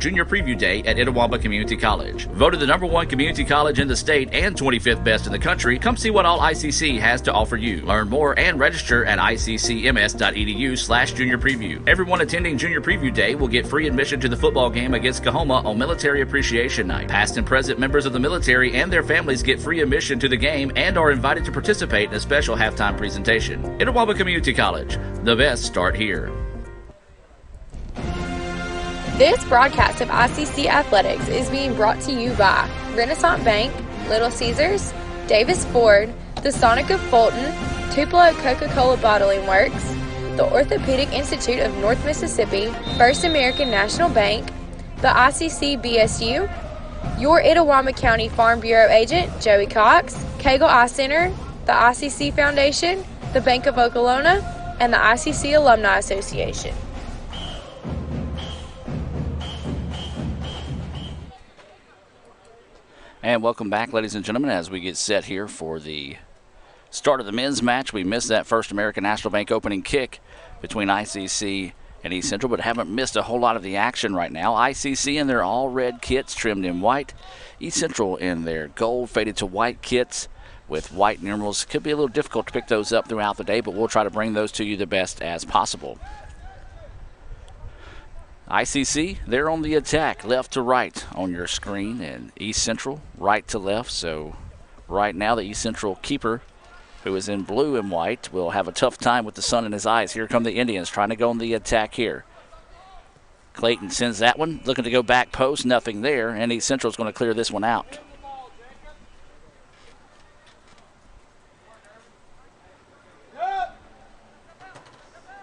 Junior Preview Day at Itawamba Community College. Voted the #1 community college in the state and 25th best in the country, come see what all ICC has to offer you. Learn more and register at iccms.edu/junior preview. Everyone attending Junior Preview Day will get free admission to the football game against Coahoma on Military Appreciation Night. Past and present members of the military and their families get free admission to the game and are invited to participate in a special halftime presentation. Itawamba Community College, the best start here. This broadcast of ICC Athletics is being brought to you by Renaissance Bank, Little Caesars, Davis Ford, the Sonic of Fulton, Tupelo Coca-Cola Bottling Works, the Orthopedic Institute of North Mississippi, First American National Bank, the ICC BSU, your Itawamba County Farm Bureau agent, Joey Cox, Cagle Eye Center, the ICC Foundation, the Bank of Okolona, and the ICC Alumni Association. And welcome back, ladies and gentlemen, as we get set here for the start of the men's match. We missed that First American National Bank opening kick between ICC and East Central, but haven't missed a whole lot of the action right now. ICC in their all-red kits trimmed in white. East Central in their gold faded to white kits with white numerals. Could be a little difficult to pick those up throughout the day, but we'll try to bring those to you the best as possible. ICC, they're on the attack, left to right on your screen, and East Central, right to left. So right now the East Central keeper, who is in blue and white, will have a tough time with the sun in his eyes. Here come the Indians trying to go on the attack here. Clayton sends that one, looking to go back post, nothing there, and East Central is going to clear this one out.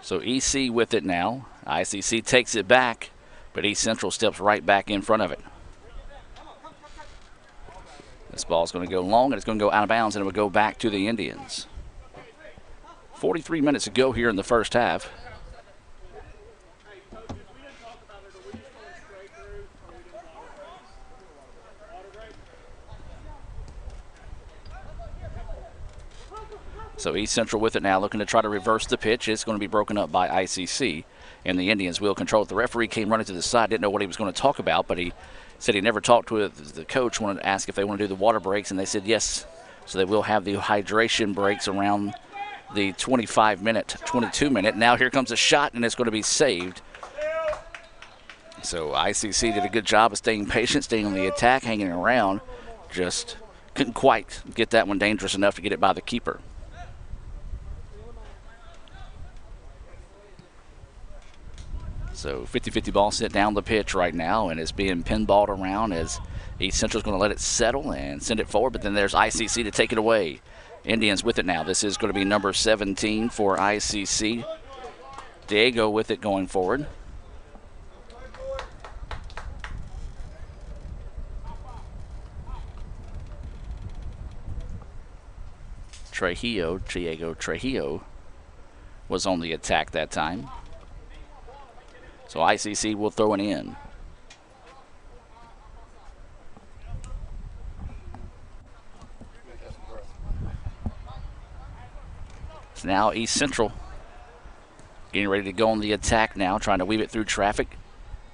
So EC with it now. ICC takes it back, but East Central steps right back in front of it. This ball is going to go long, and it's going to go out of bounds, and it will go back to the Indians. 43 minutes to go here in the first half. So East Central with it now, looking to try to reverse the pitch. It's going to be broken up by ICC, and the Indians will control it. The referee came running to the side, didn't know what he was going to talk about, but he said he never talked to the coach, wanted to ask if they want to do the water breaks, and they said yes. So they will have the hydration breaks around the 25-minute, 22-minute. Now here comes a shot, and it's going to be saved. So ICC did a good job of staying patient, staying on the attack, hanging around. Just couldn't quite get that one dangerous enough to get it by the keeper. So 50-50 ball sit down the pitch right now, and it's being pinballed around as East Central's going to let it settle and send it forward, but then there's ICC to take it away. Indians with it now. This is going to be number 17 for ICC. Diego with it going forward. Diego Trujillo was on the attack that time. So ICC will throw it in. So now East Central getting ready to go on the attack now, trying to weave it through traffic.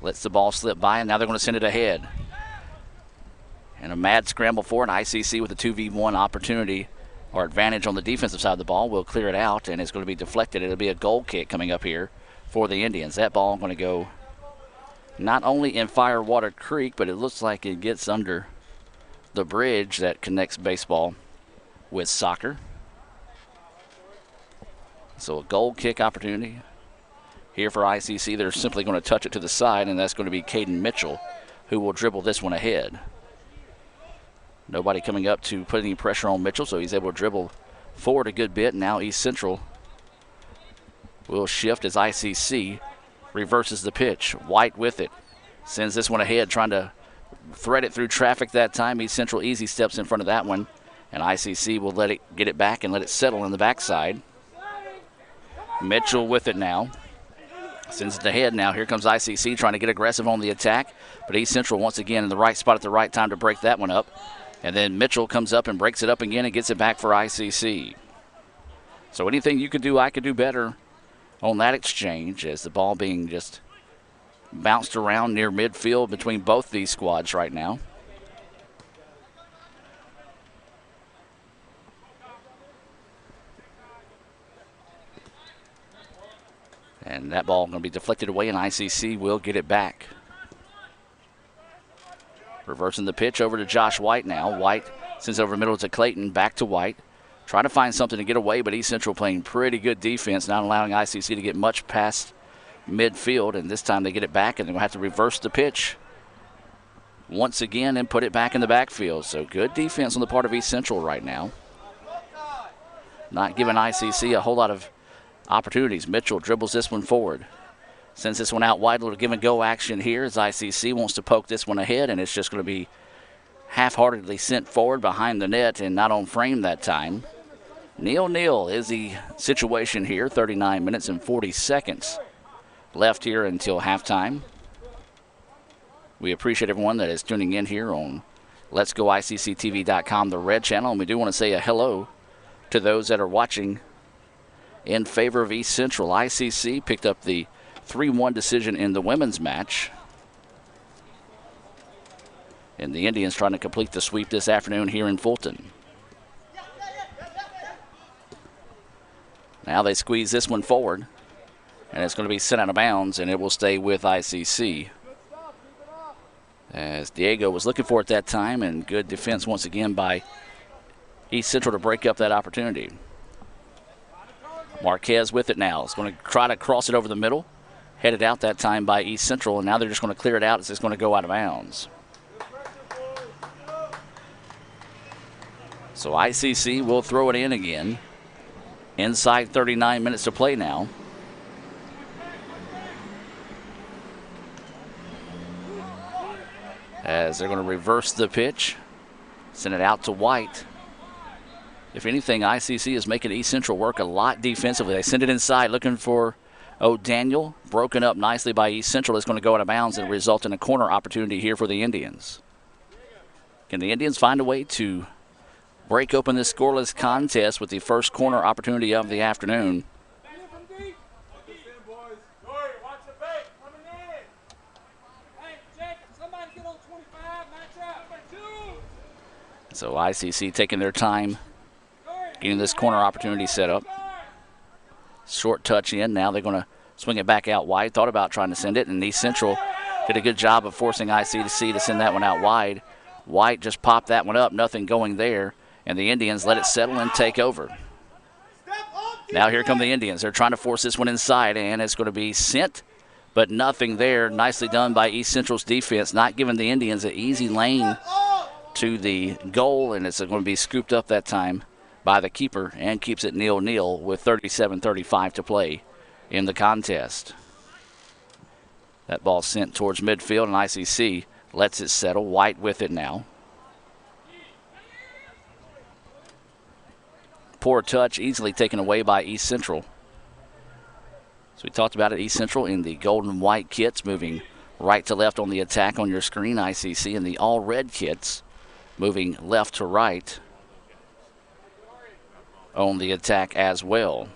Lets the ball slip by, and now they're going to send it ahead. And a mad scramble for it. ICC with a 2v1 opportunity or advantage on the defensive side of the ball will clear it out, and it's going to be deflected. It'll be a goal kick coming up here for the Indians. That ball going to go not only in Firewater Creek, but it looks like it gets under the bridge that connects baseball with soccer. So a goal kick opportunity here for ICC. They're simply going to touch it to the side, and that's going to be Caden Mitchell, who will dribble this one ahead. Nobody coming up to put any pressure on Mitchell, so he's able to dribble forward a good bit. Now East Central will shift as ICC reverses the pitch. White with it. Sends this one ahead, trying to thread it through traffic that time. East Central easy steps in front of that one, and ICC will let it get it back and let it settle in the backside. Mitchell with it now. Sends it ahead now. Here comes ICC trying to get aggressive on the attack, but East Central once again in the right spot at the right time to break that one up. And then Mitchell comes up and breaks it up again and gets it back for ICC. So anything you could do, I could do better on that exchange, as the ball being just bounced around near midfield between both these squads right now. And that ball going to be deflected away, and ICC will get it back. Reversing the pitch over to Josh White now. White sends over middle to Clayton, back to White. Trying to find something to get away, but East Central playing pretty good defense, not allowing ICC to get much past midfield, and this time they get it back, and they'll have to reverse the pitch once again and put it back in the backfield. So good defense on the part of East Central right now. Not giving ICC a whole lot of opportunities. Mitchell dribbles this one forward. Sends this one out wide. A little give and go action here as ICC wants to poke this one ahead, and it's just going to be half-heartedly sent forward behind the net and not on frame that time. 0-0 is the situation here. 39 minutes and 40 seconds left here until halftime. We appreciate everyone that is tuning in here on Let'sGoICCTV.com, the Red Channel, and we do want to say a hello to those that are watching in favor of East Central. ICC picked up the 3-1 decision in the women's match. And the Indians trying to complete the sweep this afternoon here in Fulton. Now they squeeze this one forward, and it's going to be sent out of bounds, and it will stay with ICC. As Diego was looking for it that time, and good defense once again by East Central to break up that opportunity. Marquez with it now. It's going to try to cross it over the middle. Headed out that time by East Central, and now they're just going to clear it out as it's going to go out of bounds. So ICC will throw it in again. Inside 39 minutes to play now. As they're going to reverse the pitch. Send it out to White. If anything, ICC is making East Central work a lot defensively. They send it inside looking for O'Daniel. Broken up nicely by East Central. It's going to go out of bounds and result in a corner opportunity here for the Indians. Can the Indians find a way to break open this scoreless contest with the first corner opportunity of the afternoon? So ICC taking their time getting this corner opportunity set up. Short touch in. Now they're going to swing it back out wide. Thought about trying to send it, and East Central did a good job of forcing ICC to send that one out wide. White just popped that one up. Nothing going there. And the Indians let it settle and take over. Now here come the Indians. They're trying to force this one inside, and it's going to be sent, but nothing there. Nicely done by East Central's defense, not giving the Indians an easy lane to the goal, and it's going to be scooped up that time by the keeper and keeps it 0-0 with 37:35 to play in the contest. That ball sent towards midfield, and ICC lets it settle. White with it now. Poor touch, easily taken away by East Central. So we talked about it, East Central in the gold and white kits, moving right to left on the attack on your screen. ICC in the all red kits, moving left to right on the attack as well.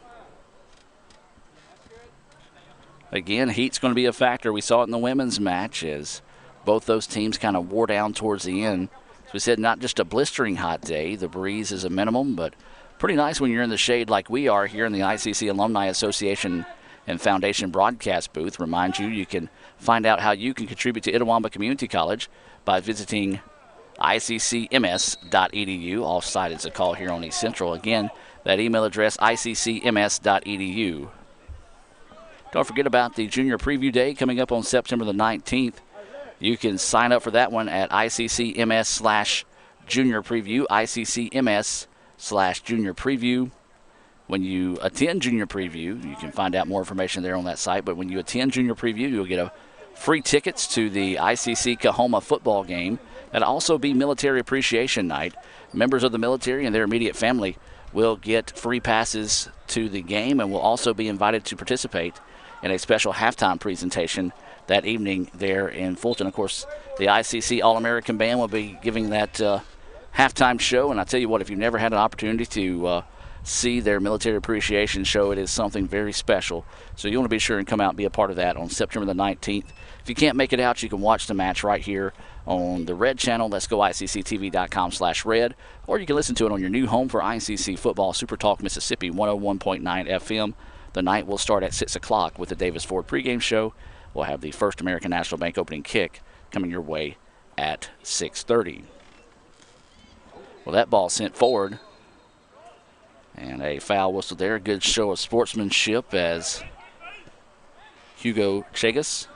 Again, heat's going to be a factor. We saw it in the women's match as both those teams kind of wore down towards the end. As we said, not just a blistering hot day. The breeze is a minimum, but pretty nice when you're in the shade like we are here in the ICC Alumni Association and Foundation broadcast booth. Remind you, you can find out how you can contribute to Itawamba Community College by visiting iccms.edu. Offside is a call here on East Central. Again, that email address, iccms.edu. Don't forget about the Junior Preview Day coming up on September the 19th. You can sign up for that one at iccms/junior preview, iccms/junior preview. When you attend Junior Preview, you can find out more information there on that site, but when you attend Junior Preview, you'll get free tickets to the ICC Kahoma football game. That'll also be Military Appreciation Night. Members of the military and their immediate family will get free passes to the game and will also be invited to participate in a special halftime presentation that evening there in Fulton. Of course, the ICC All-American Band will be giving that halftime show, and I tell you what, if you've never had an opportunity to see their military appreciation show. It is something very special. So you want to be sure and come out and be a part of that on September the 19th. If you can't make it out, you can watch the match right here on the Red channel. Let's go ICCTV.com/red. Or you can listen to it on your new home for ICC Football, Super Talk Mississippi 101.9 FM. The night will start at 6 o'clock with the Davis Ford pregame show. We'll have the First American National Bank opening kick coming your way at 6:30. Well, that ball sent forward. And a foul whistle there. A good show of sportsmanship as Hugo Chagas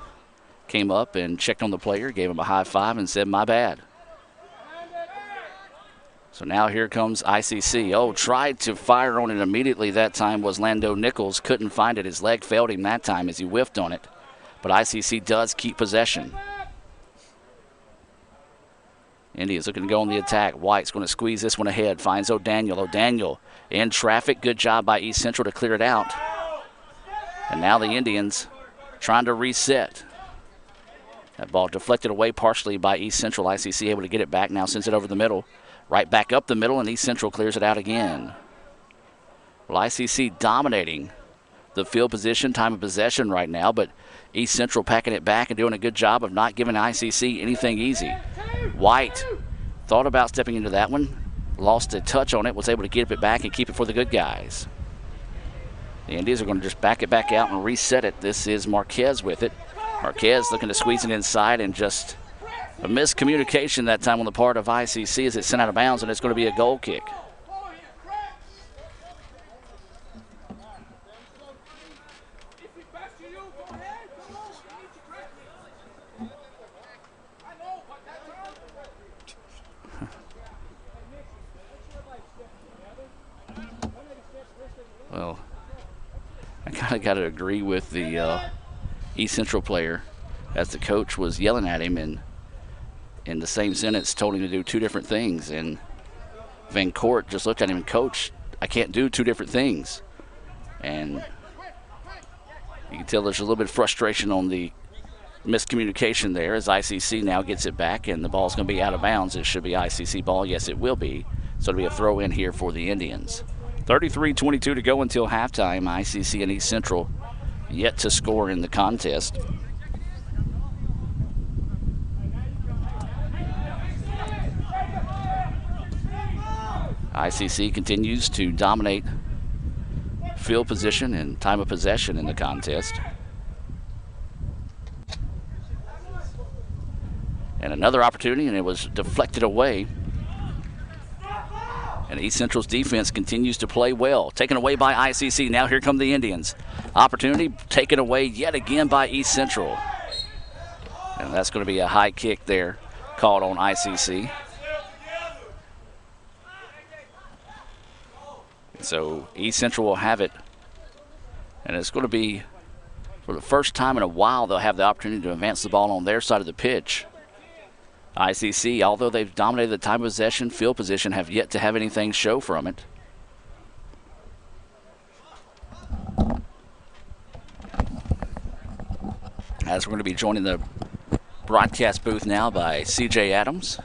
came up and checked on the player, gave him a high five, and said, "My bad." So now here comes ICC. Oh, tried to fire on it immediately that time was Lando Nichols. Couldn't find it. His leg failed him that time as he whiffed on it. But ICC does keep possession. India's looking to go on the attack. White's going to squeeze this one ahead. Finds O'Daniel. O'Daniel in traffic. Good job by East Central to clear it out. And now the Indians trying to reset. That ball deflected away partially by East Central. ICC able to get it back. Now sends it over the middle. Right back up the middle, and East Central clears it out again. Well, ICC dominating the field position, time of possession right now, but East Central packing it back and doing a good job of not giving ICC anything easy. White thought about stepping into that one, lost a touch on it, was able to get it back and keep it for the good guys. The Indians are going to just back it back out and reset it. This is Marquez with it. Marquez looking to squeeze it inside, and just a miscommunication that time on the part of ICC as it sent out of bounds, and it's going to be a goal kick. Well, I kind of got to agree with the East Central player as the coach was yelling at him and in the same sentence told him to do two different things. And Van Court just looked at him and, "Coach, I can't do two different things." And you can tell there's a little bit of frustration on the miscommunication there as ICC now gets it back, and the ball's going to be out of bounds. It should be ICC ball. Yes, it will be. So it'll be a throw in here for the Indians. 33-22 to go until halftime. ICC and East Central yet to score in the contest. ICC continues to dominate field position and time of possession in the contest. And another opportunity, and it was deflected away. And East Central's defense continues to play well. Taken away by ICC. Now here come the Indians. Opportunity taken away yet again by East Central. And that's going to be a high kick there called on ICC. So East Central will have it. And it's going to be, for the first time in a while, they'll have the opportunity to advance the ball on their side of the pitch. ICC, although they've dominated the time of possession, field position, have yet to have anything show from it. As we're going to be joining the broadcast booth now by CJ Adams,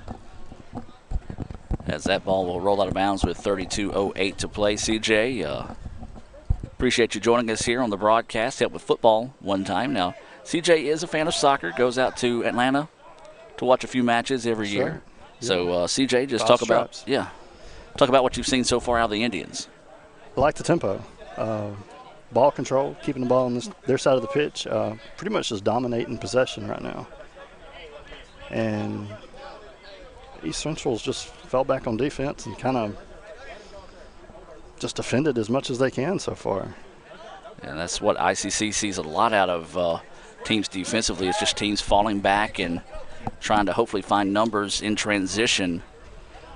as that ball will roll out of bounds with 32:08 to play. CJ, appreciate you joining us here on the broadcast. Helped with football one time. Now, CJ is a fan of soccer, goes out to Atlanta to watch a few matches every year. Yeah. So, CJ, just talk about what you've seen so far out of the Indians. I like the tempo. Ball control, keeping the ball on their side of the pitch, pretty much just dominating possession right now. And East Central's just fell back on defense and kind of just defended as much as they can so far. And that's what ICC sees a lot out of teams defensively. It's just teams falling back and trying to hopefully find numbers in transition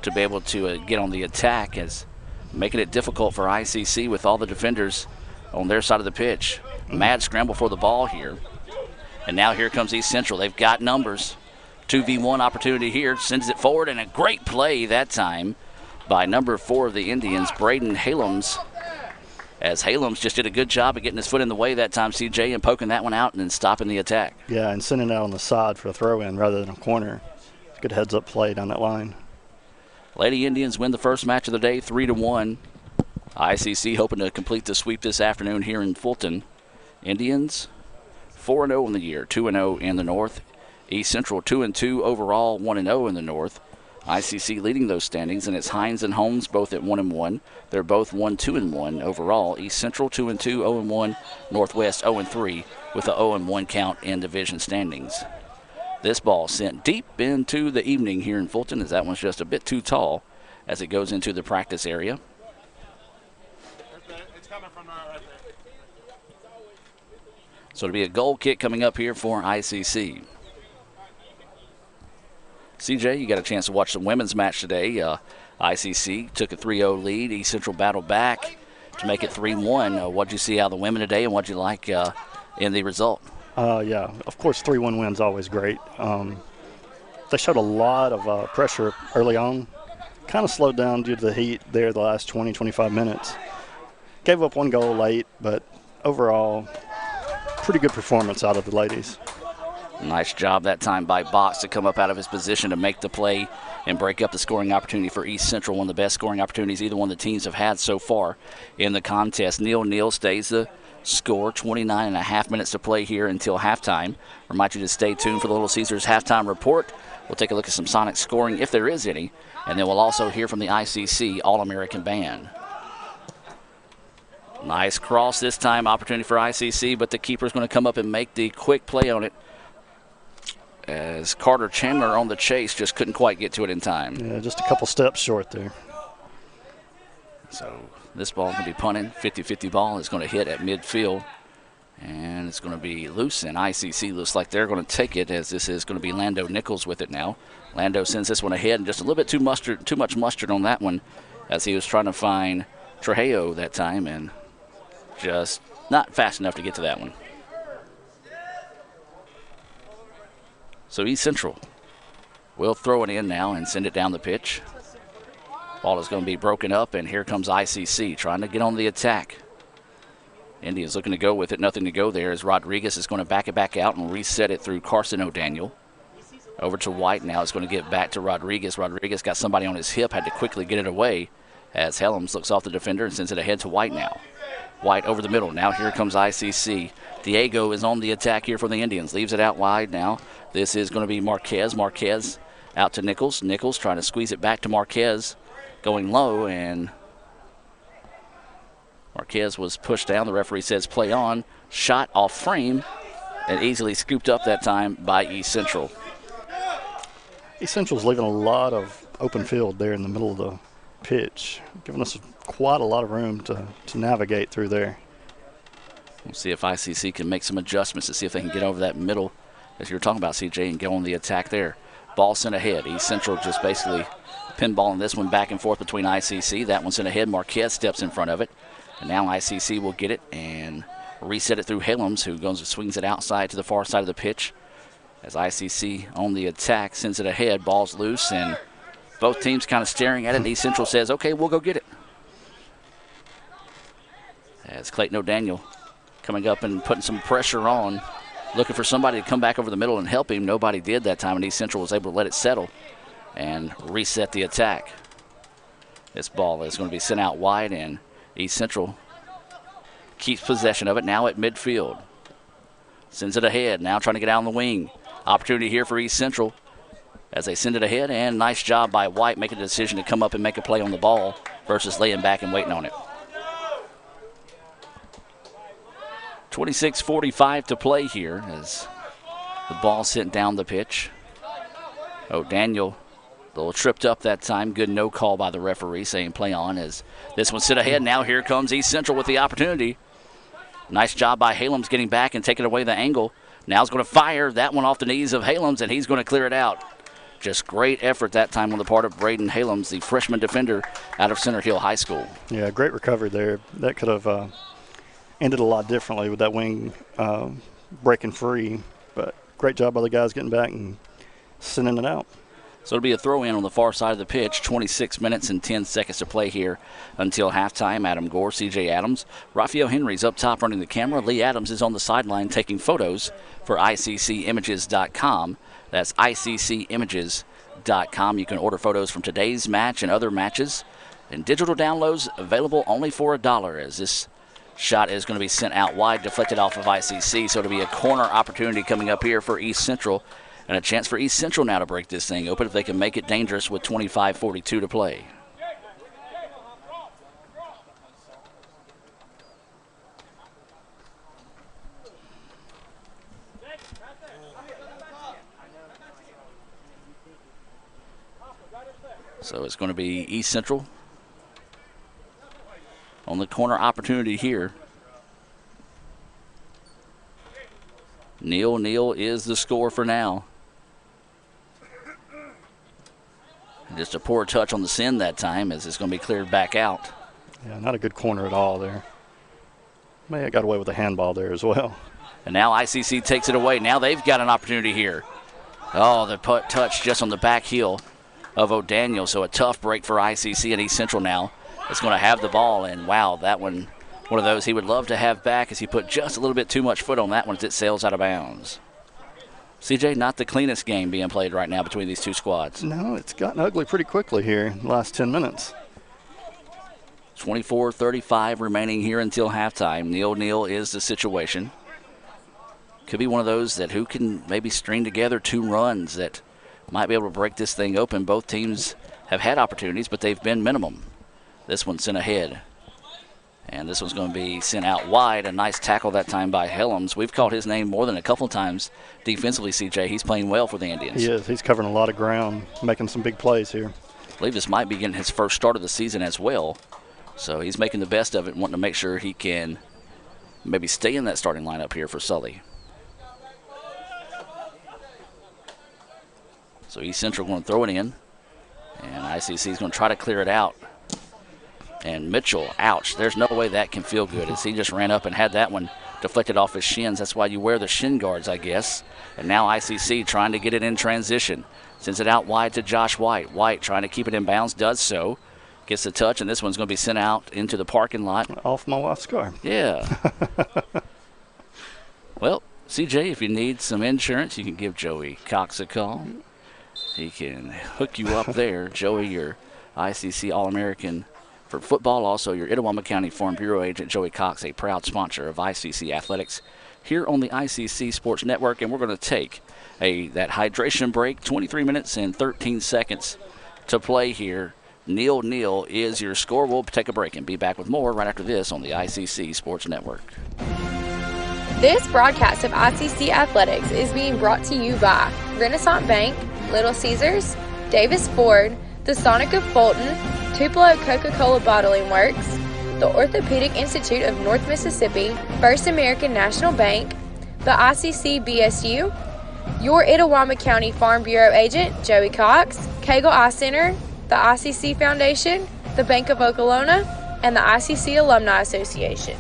to be able to get on the attack, as making it difficult for ICC with all the defenders on their side of the pitch. Mad scramble for the ball here. And now here comes East Central. They've got numbers. 2v1 opportunity here. Sends it forward, and a great play that time by number 4 of the Indians, Braden Halams. As Halams just did a good job of getting his foot in the way that time, CJ, and poking that one out and then stopping the attack. Yeah, and sending it out on the side for a throw-in rather than a corner. Good heads-up play down that line. Lady Indians win the first match of the day, 3-1. ICC hoping to complete the sweep this afternoon here in Fulton. Indians 4-0 in the year, 2-0 in the North. East Central 2-2 overall, 1-0 in the North. ICC leading those standings, and it's Hines and Holmes both at 1-1. They're both 1-2-1 overall. East Central 2-2, 0-1. Northwest 0-3 with a 0-1 count in division standings. This ball sent deep into the evening here in Fulton, as that one's just a bit too tall as it goes into the practice area. It's coming from right there. So it'll be a goal kick coming up here for ICC. CJ, you got a chance to watch the women's match today. ICC took a 3-0 lead. East Central battled back to make it 3-1. What'd you see out of the women today, and what'd you like in the result? Yeah, of course, 3-1 win's always great. They showed a lot of pressure early on. Kind of slowed down due to the heat there the last 20, 25 minutes. Gave up one goal late, but overall, pretty good performance out of the ladies. Nice job that time by Box to come up out of his position to make the play and break up the scoring opportunity for East Central. One of the best scoring opportunities either one of the teams have had so far in the contest. 0-0 stays the score. 29.5 minutes to play here until halftime. Remind you to stay tuned for the Little Caesars halftime report. We'll take a look at some Sonic scoring if there is any, and then we'll also hear from the ICC All-American Band. Nice cross this time, opportunity for ICC, but the keeper's going to come up and make the quick play on it, as Carter Chandler on the chase just couldn't quite get to it in time. Yeah, just a couple steps short there. So this ball going to be punted. 50-50 ball is going to hit at midfield, and it's going to be loose, and ICC looks like they're going to take it, as this is going to be Lando Nichols with it now. Lando sends this one ahead, and just a little bit too much mustard on that one, as he was trying to find Trujillo that time, and just not fast enough to get to that one. So East Central will throw it in now and send it down the pitch. Ball is going to be broken up, and here comes ICC trying to get on the attack. Indians looking to go with it. Nothing to go there, as Rodriguez is going to back it back out and reset it through Carson O'Daniel. Over to White now. It's going to get back to Rodriguez. Rodriguez got somebody on his hip, had to quickly get it away, as Helms looks off the defender and sends it ahead to White now. White over the middle. Now here comes ICC. Diego is on the attack here for the Indians. Leaves it out wide now. This is going to be Marquez. Marquez out to Nichols. Nichols trying to squeeze it back to Marquez. Going low, and Marquez was pushed down. The referee says play on. Shot off frame and easily scooped up that time by East Central. East Central's leaving a lot of open field there in the middle of the pitch, giving us quite a lot of room to navigate through there. We'll see if ICC can make some adjustments to see if they can get over that middle, as you were talking about, CJ, and go on the attack there. Ball sent ahead. East Central just basically pinballing this one back and forth between ICC. That one sent ahead. Marquez steps in front of it. And now ICC will get it and reset it through Helms, who goes and swings it outside to the far side of the pitch. As ICC on the attack sends it ahead. Ball's loose, and both teams kind of staring at it. East Central says, okay, we'll go get it. As Clayton O'Daniel coming up and putting some pressure on, looking for somebody to come back over the middle and help him. Nobody did that time, and East Central was able to let it settle and reset the attack. This ball is going to be sent out wide, and East Central keeps possession of it now at midfield. Sends it ahead, now trying to get out on the wing. Opportunity here for East Central as they send it ahead, and nice job by White making a decision to come up and make a play on the ball versus laying back and waiting on it. 26:45 to play here as the ball sent down the pitch. O'Daniel a little tripped up that time. Good no call by the referee saying play on, as this one sit ahead. Now here comes East Central with the opportunity. Nice job by Halems getting back and taking away the angle. Now he's going to fire that one off the knees of Halems, and he's going to clear it out. Just great effort that time on the part of Braden Halems, the freshman defender out of Center Hill High School. Yeah, great recovery there. That could have ended a lot differently with that wing breaking free, but great job by the guys getting back and sending it out. So it'll be a throw-in on the far side of the pitch. 26 minutes and 10 seconds to play here until halftime. Adam Gore, C.J. Adams. Rafael Henry's up top running the camera. Lee Adams is on the sideline taking photos for ICCimages.com. That's ICCimages.com. You can order photos from today's match and other matches And digital downloads available only for $1, as this shot is going to be sent out wide, deflected off of ICC. So it'll be a corner opportunity coming up here for East Central, and a chance for East Central now to break this thing open if they can make it dangerous with 25:42 to play. So it's going to be East Central on the corner opportunity here. Neal is the score for now. Just a poor touch on the send that time, as it's going to be cleared back out. Yeah, not a good corner at all there. May have got away with a handball there as well. And now ICC takes it away. Now they've got an opportunity here. Oh, the touch just on the back heel of O'Daniel. So a tough break for ICC, and East Central now is going to have the ball. And wow, that one of those he would love to have back, as he put just a little bit too much foot on that one as it sails out of bounds. CJ, not the cleanest game being played right now between these two squads. No, it's gotten ugly pretty quickly here in the last 10 minutes. 24:35 remaining here until halftime. Neal is the situation. Could be one of those that who can maybe string together 2 runs that might be able to break this thing open. Both teams have had opportunities, but they've been minimum. This one's sent ahead. And this one's going to be sent out wide. A nice tackle that time by Helms. We've called his name more than a couple of times defensively, CJ. He's playing well for the Indians. He is. He's covering a lot of ground, making some big plays here. I believe this might be getting his first start of the season as well. So he's making the best of it, wanting to make sure he can maybe stay in that starting lineup here for Sully. So East Central going to throw it in, and ICC is going to try to clear it out. And Mitchell, ouch, there's no way that can feel good, as he just ran up and had that one deflected off his shins. That's why you wear the shin guards, I guess. And now ICC trying to get it in transition. Sends it out wide to Josh White. White trying to keep it in bounds, does so. Gets the touch, and this one's going to be sent out into the parking lot. Off my wife's car. Yeah. Well, CJ, if you need some insurance, you can give Joey Cox a call. He can hook you up there. Joey, your ICC All-American for football, also your Itawamba County Farm Bureau agent, Joey Cox, a proud sponsor of ICC Athletics here on the ICC Sports Network. And we're going to take that hydration break, 23 minutes and 13 seconds to play here. Neal is your score. We'll take a break and be back with more right after this on the ICC Sports Network. This broadcast of ICC Athletics is being brought to you by Renaissance Bank, Little Caesars, Davis Ford, the Sonic of Fulton, Tupelo Coca-Cola Bottling Works, the Orthopedic Institute of North Mississippi, First American National Bank, the ICC BSU, your Itawamba County Farm Bureau agent, Joey Cox, Cagle Eye Center, the ICC Foundation, the Bank of Okolona, and the ICC Alumni Association.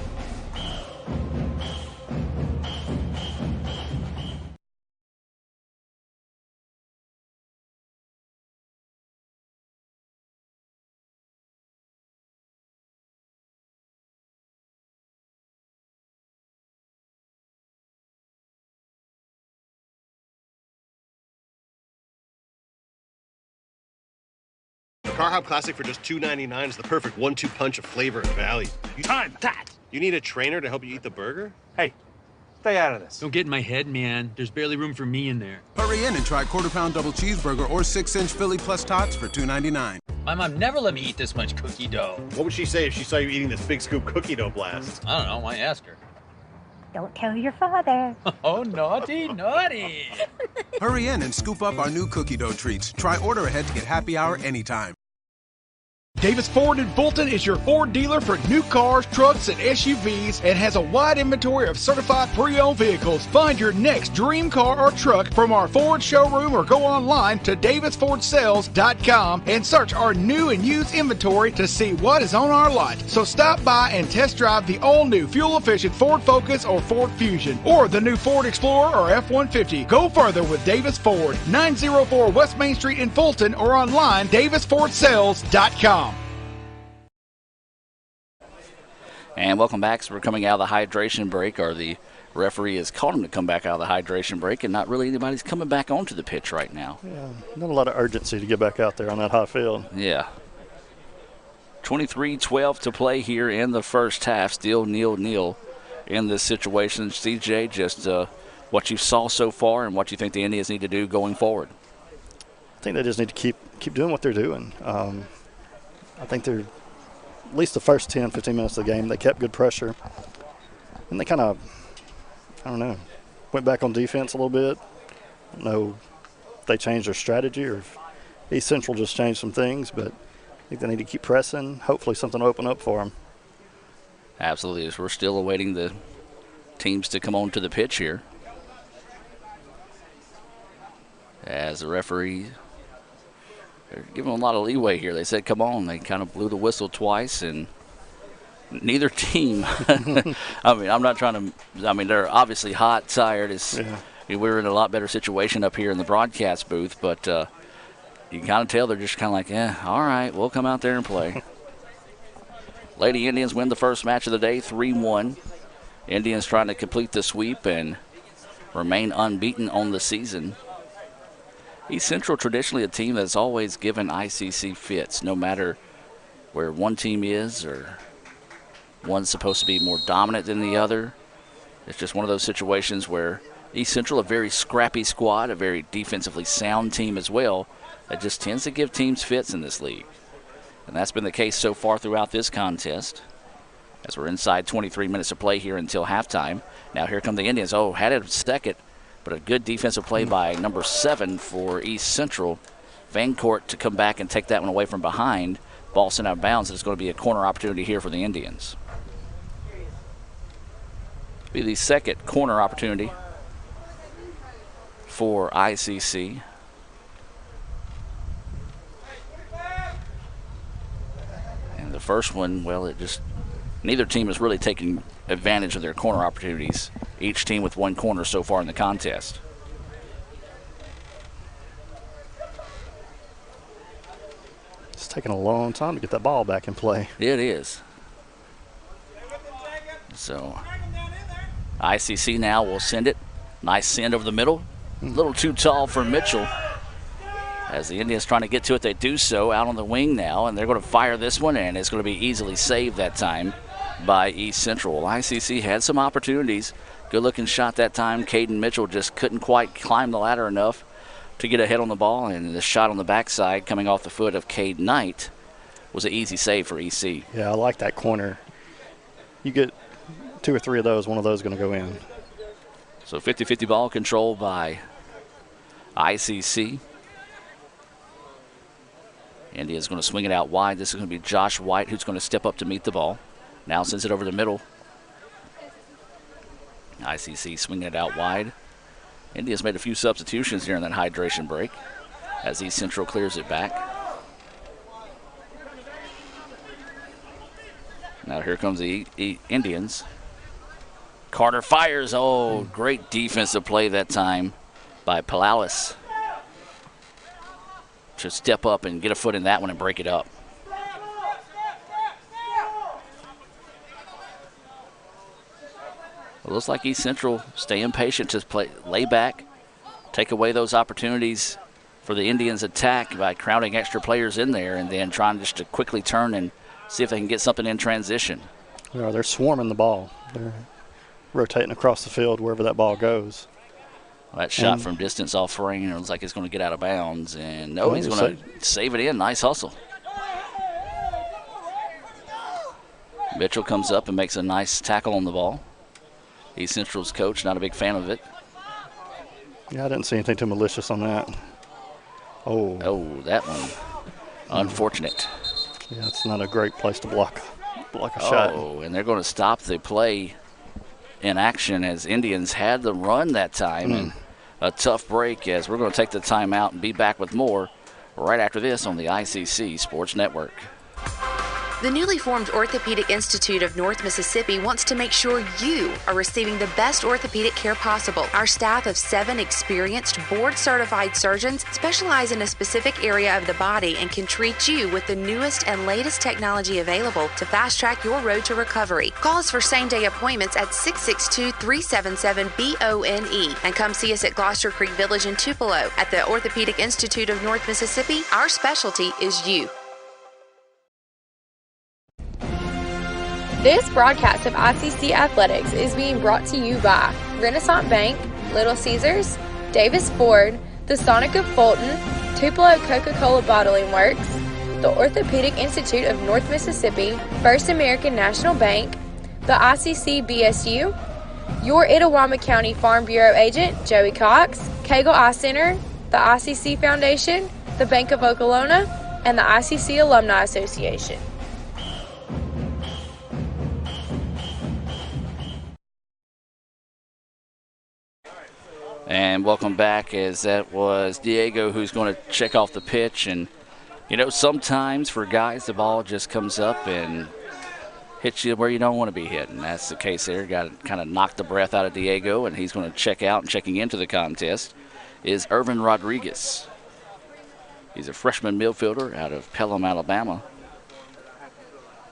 Car Hop Classic for just $2.99 is the perfect 1-2 punch of flavor and value. Time that! You need a trainer to help you eat the burger? Hey, stay out of this. Don't get in my head, man. There's barely room for me in there. Hurry in and try quarter-pound double cheeseburger or 6-inch Philly plus tots for $2.99. My mom never let me eat this much cookie dough. What would she say if she saw you eating this big scoop cookie dough blast? I don't know. Why ask her? Don't tell your father. Oh, naughty, naughty. Hurry in and scoop up our new cookie dough treats. Try order ahead to get happy hour anytime. Davis Ford in Fulton is your Ford dealer for new cars, trucks, and SUVs, and has a wide inventory of certified pre-owned vehicles. Find your next dream car or truck from our Ford showroom or go online to davisfordsales.com and search our new and used inventory to see what is on our lot. So stop by and test drive the all-new fuel-efficient Ford Focus or Ford Fusion, or the new Ford Explorer or F-150. Go further with Davis Ford, 904 West Main Street in Fulton, or online davisfordsales.com. And welcome back. So we're coming out of the hydration break, or the referee has called him to come back out of the hydration break, and not really anybody's coming back onto the pitch right now. Yeah, not a lot of urgency to get back out there on that hot field. Yeah. 23-12 to play here in the first half. Still 0-0 in this situation. CJ, just what you saw so far and what you think the Indians need to do going forward. I think they just need to keep doing what they're doing. I think they're, at least the first 10, 15 minutes of the game, they kept good pressure. And they kind of, I don't know, went back on defense a little bit. I don't know if they changed their strategy or if East Central just changed some things, but I think they need to keep pressing. Hopefully something will open up for them. Absolutely. As we're still awaiting the teams to come onto the pitch here. As the referee, they're giving them a lot of leeway here. They said, come on. They kind of blew the whistle twice, and neither team, I mean, I'm not trying to, I mean, they're obviously hot, tired. We're in a lot better situation up here in the broadcast booth, but you can kind of tell they're just kind of like, yeah, all right, we'll come out there and play. Lady Indians win the first match of the day, 3-1. Indians trying to complete the sweep and remain unbeaten on the season. East Central, traditionally a team that's always given ICC fits, no matter where one team is or one's supposed to be more dominant than the other. It's just one of those situations where East Central, a very scrappy squad, a very defensively sound team as well, that just tends to give teams fits in this league. And that's been the case so far throughout this contest. As we're inside 23 minutes of play here until halftime. Now here come the Indians. Oh, had it second, but a good defensive play by number 7 for East Central. Vancourt to come back and take that one away from behind. Ball sent out of bounds. It's going to be a corner opportunity here for the Indians. Be the second corner opportunity for ICC. And the first one, well, it just, neither team is really taking advantage of their corner opportunities. Each team with one corner so far in the contest. It's taking a long time to get that ball back in play. It is. So ICC now will send it. Nice send over the middle. A little too tall for Mitchell. As the Indians trying to get to it, they do so out on the wing now, and they're going to fire this one, and it's going to be easily saved that time by East Central. ICC had some opportunities. Good-looking shot that time. Caden Mitchell just couldn't quite climb the ladder enough to get ahead on the ball, and the shot on the backside coming off the foot of Cade Knight was an easy save for EC. Yeah, I like that corner. You get 2 or 3 of those, one of those is going to go in. So 50-50 ball control by ICC. India's going to swing it out wide. This is going to be Josh White who's going to step up to meet the ball. Now sends it over the middle. ICC swinging it out wide. India's made a few substitutions during that hydration break as East Central clears it back. Now here comes the Indians. Carter fires. Oh, great defensive play that time by Palalis to step up and get a foot in that one and break it up. It looks like East Central staying patient to lay back, take away those opportunities for the Indians' attack by crowding extra players in there and then trying just to quickly turn and see if they can get something in transition. Yeah, they're swarming the ball. They're rotating across the field wherever that ball goes. Well, that shot from distance off frame, it looks like it's going to get out of bounds. And no, he's going to save it in. Nice hustle. Mitchell comes up and makes a nice tackle on the ball. East Central's coach, not a big fan of it. Yeah, I didn't see anything too malicious on that. Oh, that one. Unfortunate. Yeah, it's not a great place to block a shot. Oh, and they're going to stop the play in action as Indians had the run that time. And a tough break as we're going to take the timeout and be back with more right after this on the ICC Sports Network. The newly formed Orthopedic Institute of North Mississippi wants to make sure you are receiving the best orthopedic care possible. Our staff of 7 experienced, board-certified surgeons specialize in a specific area of the body and can treat you with the newest and latest technology available to fast-track your road to recovery. Call us for same-day appointments at 662-377-BONE and come see us at Gloucester Creek Village in Tupelo. At the Orthopedic Institute of North Mississippi, our specialty is you. This broadcast of ICC Athletics is being brought to you by Renaissance Bank, Little Caesars, Davis Ford, the Sonic of Fulton, Tupelo Coca-Cola Bottling Works, the Orthopedic Institute of North Mississippi, First American National Bank, the ICC BSU, your Itawamba County Farm Bureau agent, Joey Cox, Cagle Eye Center, the ICC Foundation, the Bank of Okolona, and the ICC Alumni Association. And welcome back, as that was Diego who's going to check off the pitch. And, you know, sometimes for guys, the ball just comes up and hits you where you don't want to be hit. And that's the case there. Got to kind of knock the breath out of Diego, and he's going to check out. And checking into the contest is Irvin Rodriguez. He's a freshman midfielder out of Pelham, Alabama.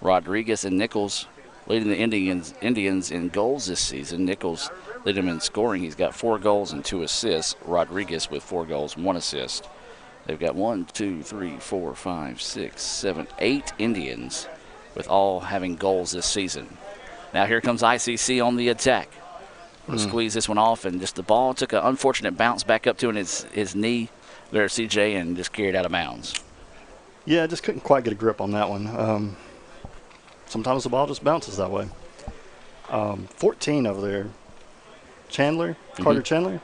Rodriguez and Nichols leading the Indians in goals this season. Nichols leading him in scoring. He's got 4 goals and 2 assists. Rodriguez with 4 goals, 1 assist. They've got 1, 2, 3, 4, 5, 6, 7, 8 Indians with all having goals this season. Now here comes ICC on the attack. Squeeze this one off, and just the ball took an unfortunate bounce back up to his knee there, CJ, and just carried out of bounds. Yeah, just couldn't quite get a grip on that one. Sometimes the ball just bounces that way. 14 over there, Chandler, Carter Chandler.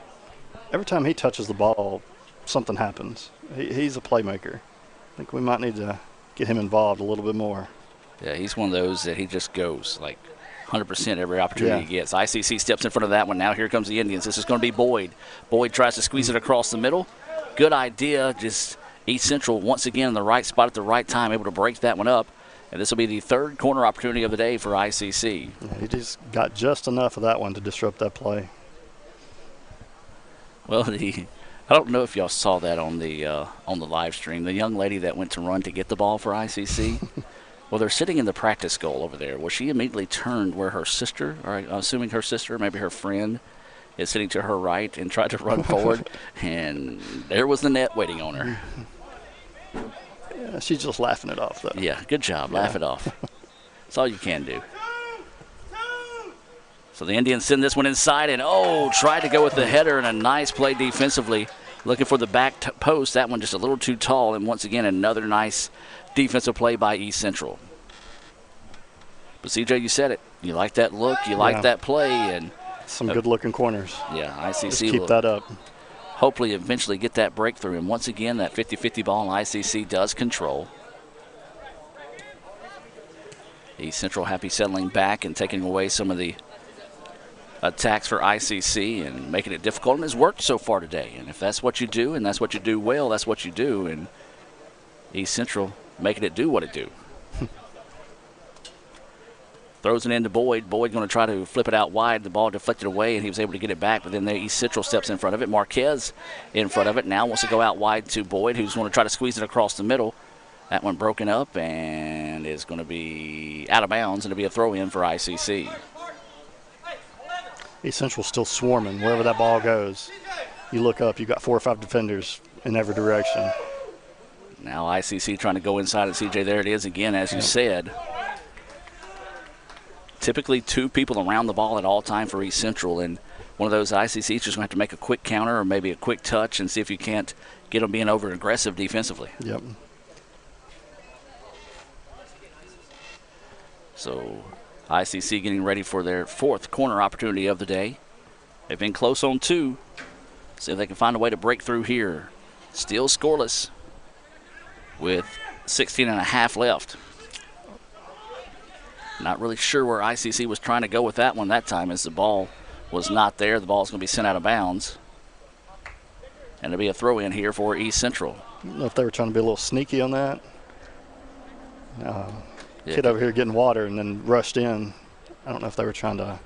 Every time he touches the ball, something happens. He's a playmaker. I think we might need to get him involved a little bit more. Yeah, he's one of those that he just goes like 100% every opportunity he gets. ICC steps in front of that one. Now here comes the Indians. This is going to be Boyd. Boyd tries to squeeze it across the middle. Good idea. Just East Central once again in the right spot at the right time, able to break that one up. And this will be the 3rd corner opportunity of the day for ICC. Yeah, he just got just enough of that one to disrupt that play. Well, I don't know if y'all saw that on the live stream. The young lady that went to run to get the ball for ICC. Well, they're sitting in the practice goal over there. Well, she immediately turned where her sister, or I'm assuming her sister, maybe her friend, is sitting to her right and tried to run forward, and there was the net waiting on her. Yeah, she's just laughing it off, though. Yeah, good job. Laugh it off. That's all you can do. So the Indians send this one inside, and tried to go with the header, and a nice play defensively. Looking for the back post. That one just a little too tall, and once again, another nice defensive play by East Central. But CJ, you said it. You like that look. You like that play, and some good-looking corners. Yeah, ICC just keep that up. Hopefully, eventually get that breakthrough. And once again, that 50-50 ball ICC does control. East Central happy settling back and taking away some of the attacks for ICC and making it difficult, and has worked so far today. And if that's what you do, and that's what you do well, that's what you do. And East Central making it do what it do. Throws it into Boyd. Boyd going to try to flip it out wide. The ball deflected away, and he was able to get it back. But then East Central steps in front of it. Marquez in front of it. Now wants to go out wide to Boyd, who's going to try to squeeze it across the middle. That one broken up and is going to be out of bounds, and it'll be a throw-in for ICC. East Central still swarming. Wherever that ball goes, you look up, you've got 4 or 5 defenders in every direction. Now ICC trying to go inside, and CJ, there it is again, as you said. Typically 2 people around the ball at all time for East Central, and one of those ICC's just going to have to make a quick counter or maybe a quick touch and see if you can't get them being over-aggressive defensively. Yep. So ICC getting ready for their 4th corner opportunity of the day. They've been close on 2. See if they can find a way to break through here. Still scoreless with 16.5 left. Not really sure where ICC was trying to go with that one that time, as the ball was not there. The ball's going to be sent out of bounds. And it'll be a throw-in here for East Central. I don't know if they were trying to be a little sneaky on that. Kid over here getting water and then rushed in. I don't know if they were trying to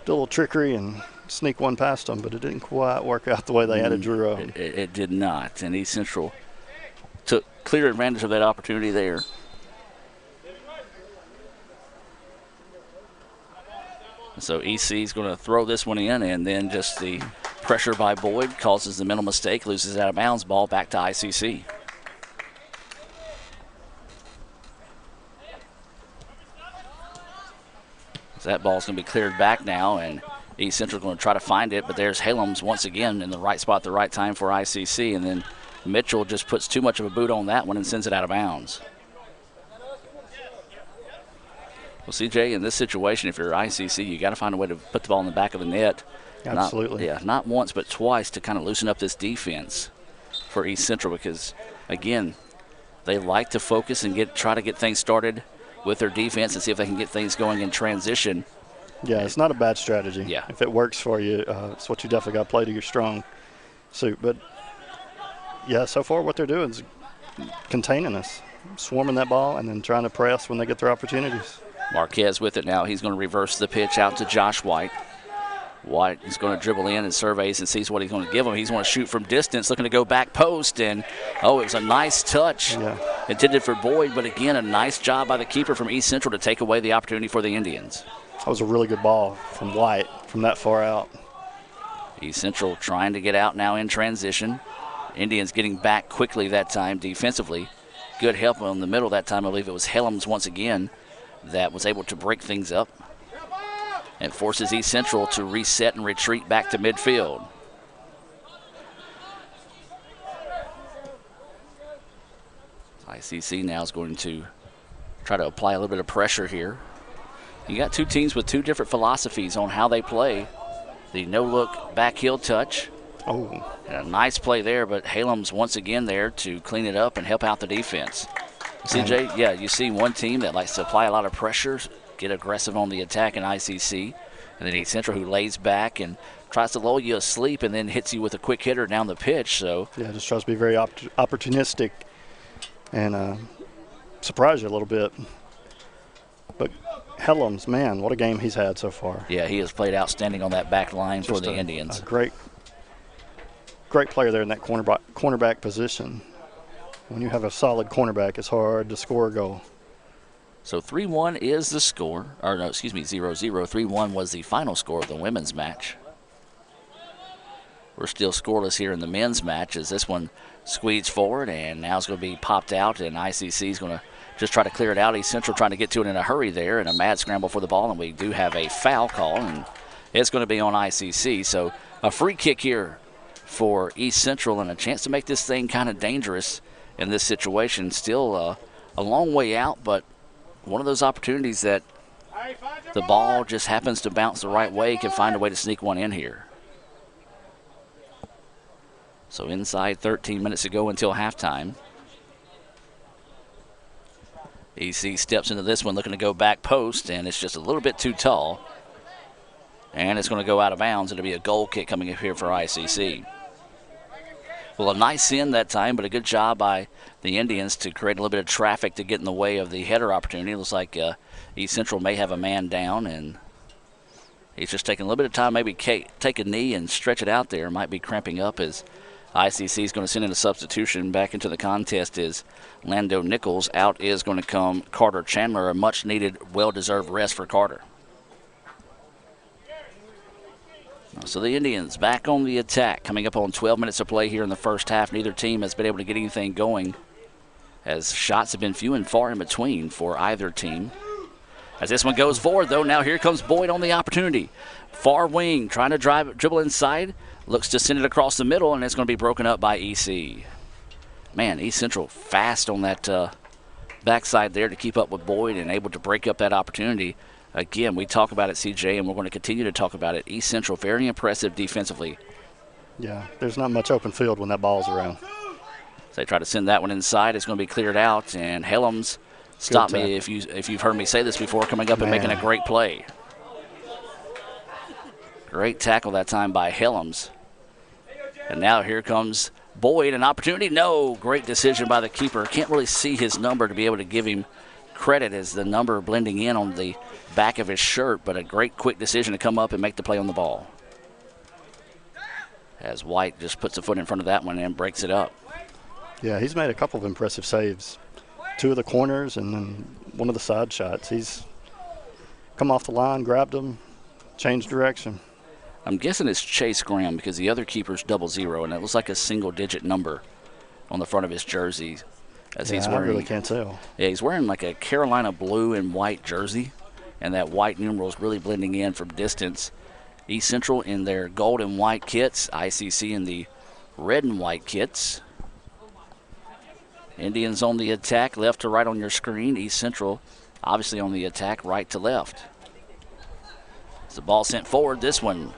do a little trickery and sneak one past them, but it didn't quite work out the way they had it drew up. It did not, and East Central took clear advantage of that opportunity there. So EC is going to throw this one in, and then just the pressure by Boyd causes the mental mistake, loses out of bounds, ball back to ICC. So that ball's going to be cleared back now, and East Central's going to try to find it, but there's Helms once again in the right spot at the right time for ICC, and then Mitchell just puts too much of a boot on that one and sends it out of bounds. Well, CJ, in this situation, if you're ICC, you got to find a way to put the ball in the back of the net. Absolutely. Not once but twice to kind of loosen up this defense for East Central, because, again, they like to focus and try to get things started with their defense and see if they can get things going in transition. Yeah, it's not a bad strategy. Yeah. If it works for you, it's what you definitely got to play to your strong suit. But, yeah, so far what they're doing is containing us, swarming that ball and then trying to press when they get their opportunities. Marquez with it now. He's going to reverse the pitch out to Josh White. White is going to dribble in and surveys and sees what he's going to give him. He's going to shoot from distance, looking to go back post, and it was a nice touch intended for Boyd, but again, a nice job by the keeper from East Central to take away the opportunity for the Indians. That was a really good ball from White from that far out. East Central trying to get out now in transition. Indians getting back quickly that time defensively. Good help on the middle that time. I believe it was Helms once again that was able to break things up. It forces East Central to reset and retreat back to midfield. ICC now is going to try to apply a little bit of pressure here. You got two teams with two different philosophies on how they play. The no-look back heel touch. And a nice play there, but Hallam's once again there to clean it up and help out the defense. CJ, yeah, you see one team that likes to apply a lot of pressure, get aggressive on the attack in ICC, and then East Central who lays back and tries to lull you asleep and then hits you with a quick hitter down the pitch. So yeah, just tries to be very opportunistic and surprise you a little bit. But Helms, man, what a game he's had so far. Yeah, he has played outstanding on that back line for the Indians. A great player there in that cornerback position. When you have a solid cornerback, it's hard to score a goal. So 3-1 is the score. Or no, excuse me, 0-0. 3-1 was the final score of the women's match. We're still scoreless here in the men's match as this one squeezed forward and now it's going to be popped out, and ICC is going to just try to clear it out. East Central trying to get to it in a hurry there, and a mad scramble for the ball, and we do have a foul call, and it's going to be on ICC. So a free kick here for East Central and a chance to make this thing kind of dangerous in this situation. Still a long way out, but one of those opportunities that the ball just happens to bounce the right way, can find a way to sneak one in here. So inside 13 minutes to go until halftime. EC steps into this one looking to go back post, and it's just a little bit too tall. And it's going to go out of bounds. It'll be a goal kick coming up here for ICC. Well, a nice end that time, but a good job by the Indians to create a little bit of traffic to get in the way of the header opportunity. It looks like East Central may have a man down, and he's just taking a little bit of time, maybe take a knee and stretch it out there. Might be cramping up as ICC is going to send in a substitution back into the contest. Is Lando Nichols. Out is going to come Carter Chandler, a much-needed, well-deserved rest for Carter. So the Indians back on the attack, coming up on 12 minutes of play here in the first half. Neither team has been able to get anything going, as shots have been few and far in between for either team. As this one goes forward, though, now here comes Boyd on the opportunity. Far wing, trying to dribble inside, looks to send it across the middle, and it's going to be broken up by EC. Man, East Central fast on that backside there to keep up with Boyd and able to break up that opportunity. Again, we talk about it, CJ, and we're going to continue to talk about it. East Central, very impressive defensively. Yeah, there's not much open field when that ball's around. So they try to send that one inside. It's going to be cleared out, and Helms, stop me if you've heard me say this before, coming up and making a great play. Great tackle that time by Helms. And now here comes Boyd, an opportunity. No, great decision by the keeper. Can't really see his number to be able to give him credit as the number blending in on the back of his shirt, but a great quick decision to come up and make the play on the ball. As White just puts a foot in front of that one and breaks it up. Yeah, he's made a couple of impressive saves. 2 of the corners and then 1 of the side shots. He's come off the line, grabbed them, changed direction. I'm guessing it's Chase Graham because the other keeper's 00, and it looks like a single-digit number on the front of his jersey. As he's wearing, I really can't tell. Yeah, he's wearing like a Carolina blue and white jersey, and that white numerals really blending in from distance. East Central in their gold and white kits, ICC in the red and white kits. Indians on the attack, left to right on your screen. East Central obviously on the attack, right to left. As the ball sent forward, this one.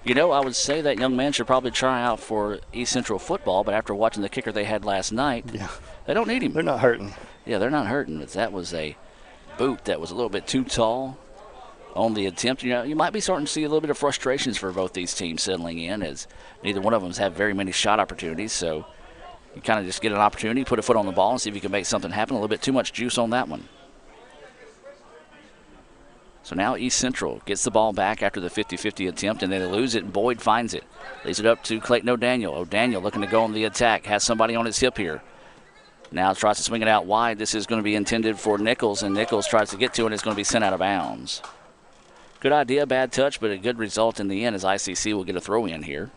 You know, I would say that young man should probably try out for East Central football, but after watching the kicker they had last night, they don't need him. They're not hurting. Yeah, they're not hurting. But that was a boot that was a little bit too tall on the attempt. You know, you might be starting to see a little bit of frustrations for both these teams settling in, as neither one of them has had very many shot opportunities. So you kind of just get an opportunity, put a foot on the ball, and see if you can make something happen. A little bit too much juice on that one. So now East Central gets the ball back after the 50-50 attempt, and they lose it, and Boyd finds it. Leaves it up to Clayton O'Daniel. O'Daniel looking to go on the attack. Has somebody on his hip here. Now tries to swing it out wide. This is going to be intended for Nichols, and Nichols tries to get to it, and it's going to be sent out of bounds. Good idea, bad touch, but a good result in the end as ICC will get a throw in here.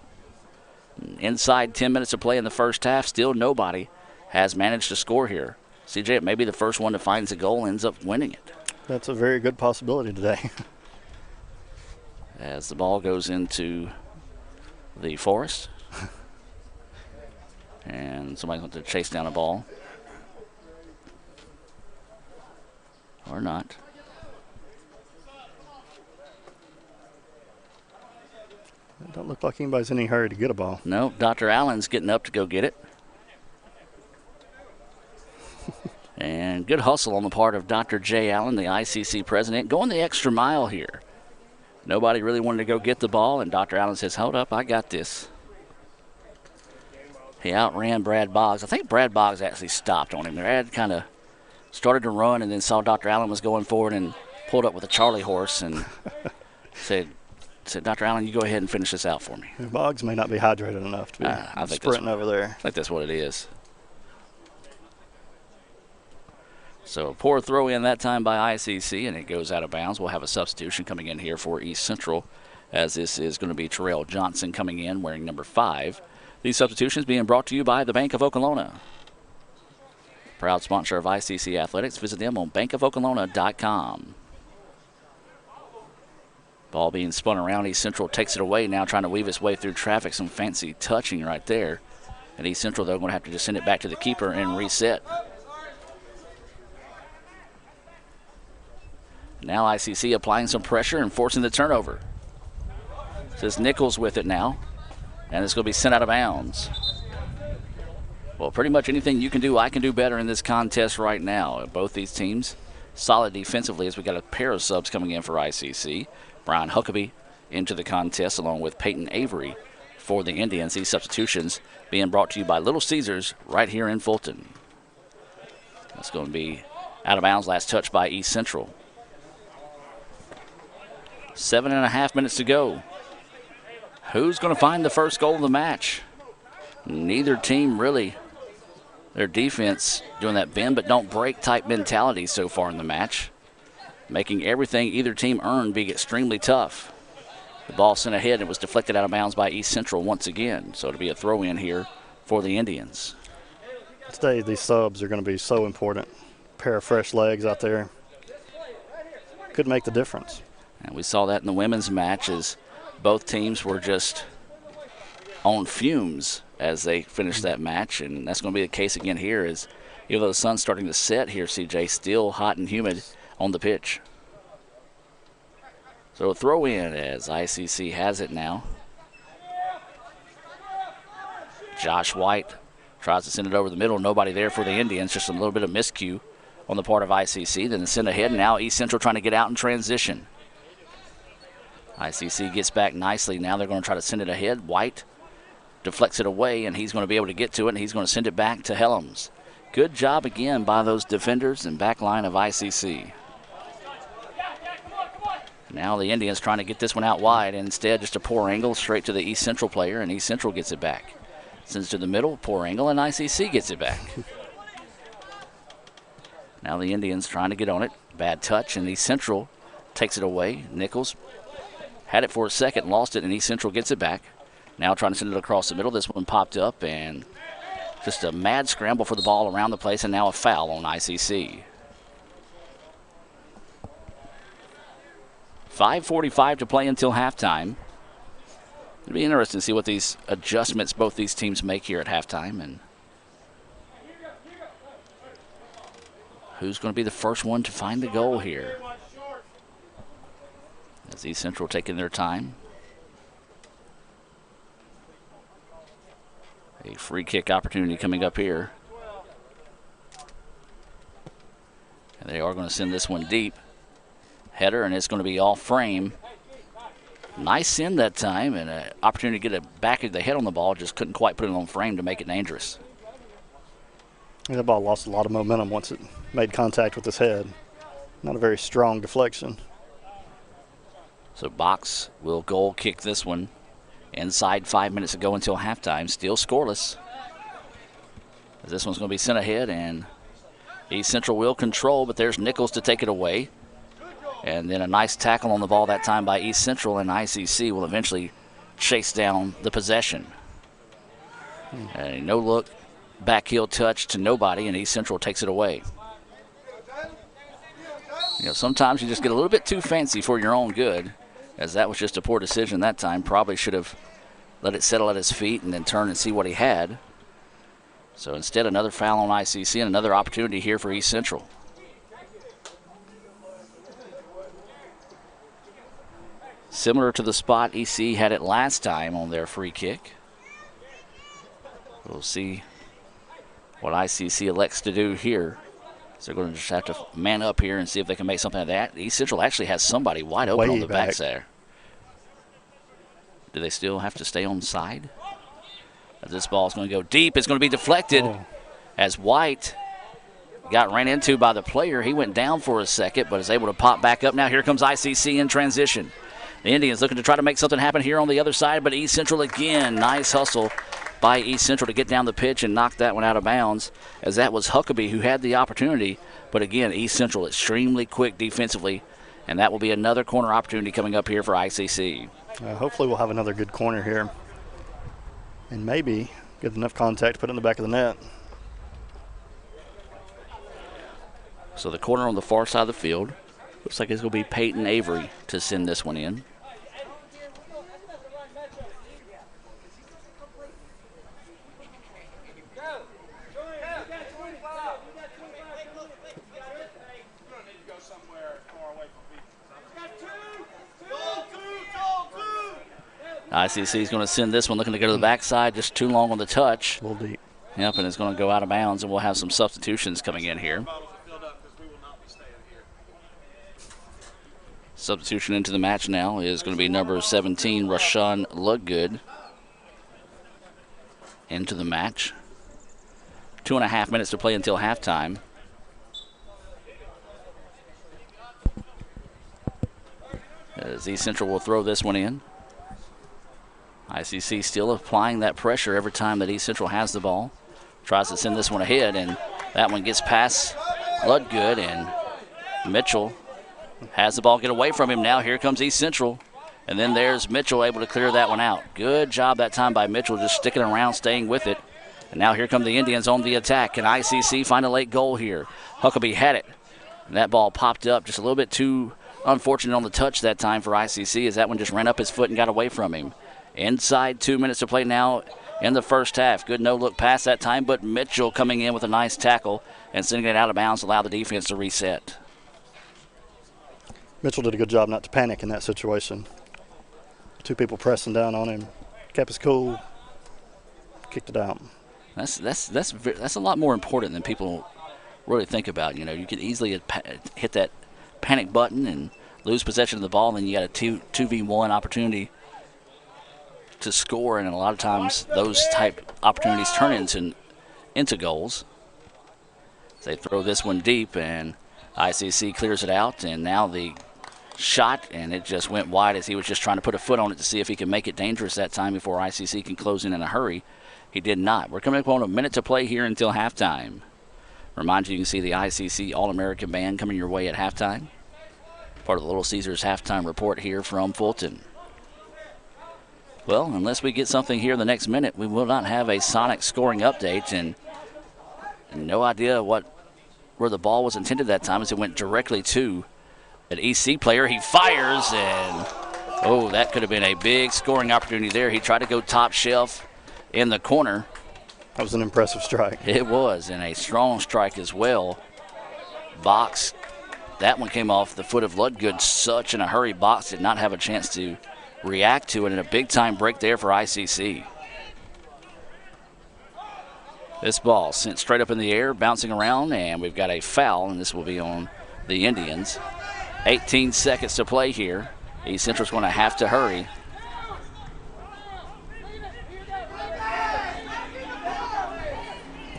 Inside 10 minutes of play in the first half, still nobody has managed to score here. CJ, it may be the first one that finds the goal, ends up winning it. That's a very good possibility today. As the ball goes into the forest. And somebody's going to chase down a ball. Or not. It don't look like anybody's in any hurry to get a ball. No, Dr. Allen's getting up to go get it. And good hustle on the part of Dr. J. Allen, the ICC president, going the extra mile here. Nobody really wanted to go get the ball, and Dr. Allen says, hold up, I got this. He outran Brad Boggs. I think Brad Boggs actually stopped on him. Brad kind of started to run and then saw Dr. Allen was going forward and pulled up with a Charlie horse and said, Dr. Allen, you go ahead and finish this out for me. Boggs may not be hydrated enough to be sprinting over there. I think that's what it is. So a poor throw in that time by ICC, and it goes out of bounds. We'll have a substitution coming in here for East Central, as this is going to be Terrell Johnson coming in wearing number 5. These substitutions being brought to you by the Bank of Okolona. Proud sponsor of ICC Athletics. Visit them on bankofokolona.com. Ball being spun around. East Central takes it away now, trying to weave its way through traffic. Some fancy touching right there. And East Central, they're going to have to just send it back to the keeper and reset. Now ICC applying some pressure and forcing the turnover. Says Nichols with it now. And it's going to be sent out of bounds. Well, pretty much anything you can do, I can do better in this contest right now. Both these teams solid defensively, as we got a pair of subs coming in for ICC. Brian Huckabee into the contest along with Peyton Avery for the Indians. These substitutions being brought to you by Little Caesars right here in Fulton. That's going to be out of bounds. Last touch by East Central. 7.5 minutes to go. Who's going to find the first goal of the match? Neither team really. Their defense doing that bend but don't break type mentality so far in the match, making everything either team earned be extremely tough. The ball sent ahead and was deflected out of bounds by East Central once again. So it'll be a throw in here for the Indians. Today these subs are going to be so important. A pair of fresh legs out there could make the difference. And we saw that in the women's match as both teams were just on fumes as they finished that match. And that's going to be the case again here, as even though the sun's starting to set here, CJ, still hot and humid on the pitch. So a throw in as ICC has it now. Josh White tries to send it over the middle. Nobody there for the Indians. Just a little bit of miscue on the part of ICC. Then send ahead. Now East Central trying to get out in transition. ICC gets back nicely. Now they're going to try to send it ahead. White deflects it away, and he's going to be able to get to it, and he's going to send it back to Helms. Good job again by those defenders and back line of ICC. Now the Indians trying to get this one out wide. Instead, just a poor angle straight to the East Central player, and East Central gets it back. Sends to the middle, poor angle, and ICC gets it back. Now the Indians trying to get on it. Bad touch, and East Central takes it away. Nichols had it for a second, lost it, and East Central gets it back. Now trying to send it across the middle. This one popped up, and just a mad scramble for the ball around the place, and now a foul on ICC. 5:45 to play until halftime. It'll be interesting to see what these adjustments both these teams make here at halftime and who's going to be the first one to find the goal here. As East Central taking their time. A free kick opportunity coming up here. And they are going to send this one deep. Header, and it's going to be off frame. Nice send that time, and an opportunity to get a back of the head on the ball. Just couldn't quite put it on frame to make it dangerous. That ball lost a lot of momentum once it made contact with his head. Not a very strong deflection. So Box will goal kick this one. Inside 5 minutes to go until halftime. Still scoreless. This one's going to be sent ahead, and East Central will control, but there's Nichols to take it away. And then a nice tackle on the ball that time by East Central, and ICC will eventually chase down the possession. A no-look back heel touch to nobody, and East Central takes it away. You know, sometimes you just get a little bit too fancy for your own good, as that was just a poor decision that time. Probably should have let it settle at his feet and then turn and see what he had. So instead, another foul on ICC and another opportunity here for East Central. Similar to the spot EC had it last time on their free kick. We'll see what ICC elects to do here. So they're going to just have to man up here and see if they can make something of that. East Central actually has somebody wide open on the back there. Do they still have to stay on side? This ball's going to go deep. It's going to be deflected as White got ran into by the player. He went down for a second, but is able to pop back up. Now here comes ICC in transition. The Indians looking to try to make something happen here on the other side, but East Central again. Nice hustle by East Central to get down the pitch and knock that one out of bounds, as that was Huckabee who had the opportunity. But again, East Central extremely quick defensively, and that will be another corner opportunity coming up here for ICC. Hopefully we'll have another good corner here, and maybe get enough contact to put it in the back of the net. So the corner on the far side of the field, looks like it's going to be Peyton Avery to send this one in. ICC is going to send this one, looking to go to the backside, just too long on the touch. A little deep. Yep, and it's going to go out of bounds, and we'll have some substitutions coming in here. Substitution into the match now is going to be number 17, Rashawn Ludgood, into the match. 2.5 minutes to play until halftime. As East Central will throw this one in. ICC still applying that pressure every time that East Central has the ball. Tries to send this one ahead, and that one gets past Ludgood, and Mitchell has the ball get away from him. Now here comes East Central, and then there's Mitchell able to clear that one out. Good job that time by Mitchell, just sticking around, staying with it. And now here come the Indians on the attack. Can ICC find a late goal here? Huckabee had it, and that ball popped up just a little bit too unfortunate on the touch that time for ICC, as that one just ran up his foot and got away from him. Inside 2 minutes to play now in the first half. Good no-look pass that time, but Mitchell coming in with a nice tackle and sending it out of bounds to allow the defense to reset. Mitchell did a good job not to panic in that situation. Two people pressing down on him, kept his cool, kicked it out. That's a lot more important than people really think about. You know, you can easily hit that panic button and lose possession of the ball, and then you got a 2v1 opportunity to score, and a lot of times those type opportunities turn into goals. They throw this one deep, and ICC clears it out, and now the shot, and it just went wide as he was just trying to put a foot on it to see if he can make it dangerous that time before ICC can close in a hurry. He did not. We're coming up on a minute to play here until halftime. Remind you can see the ICC All-American Band coming your way at halftime. Part of the Little Caesars halftime report here from Fulton. Well, unless we get something here in the next minute, we will not have a Sonic scoring update, and no idea where the ball was intended that time, as it went directly to An EC player, he fires, and oh, that could have been a big scoring opportunity there. He tried to go top shelf in the corner. That was an impressive strike. It was, and a strong strike as well. Box, that one came off the foot of Ludgood such in a hurry. Box did not have a chance to react to it, and a big-time break there for ICC. This ball sent straight up in the air, bouncing around, and we've got a foul, and this will be on the Indians. 18 seconds to play here. East Central's going to have to hurry.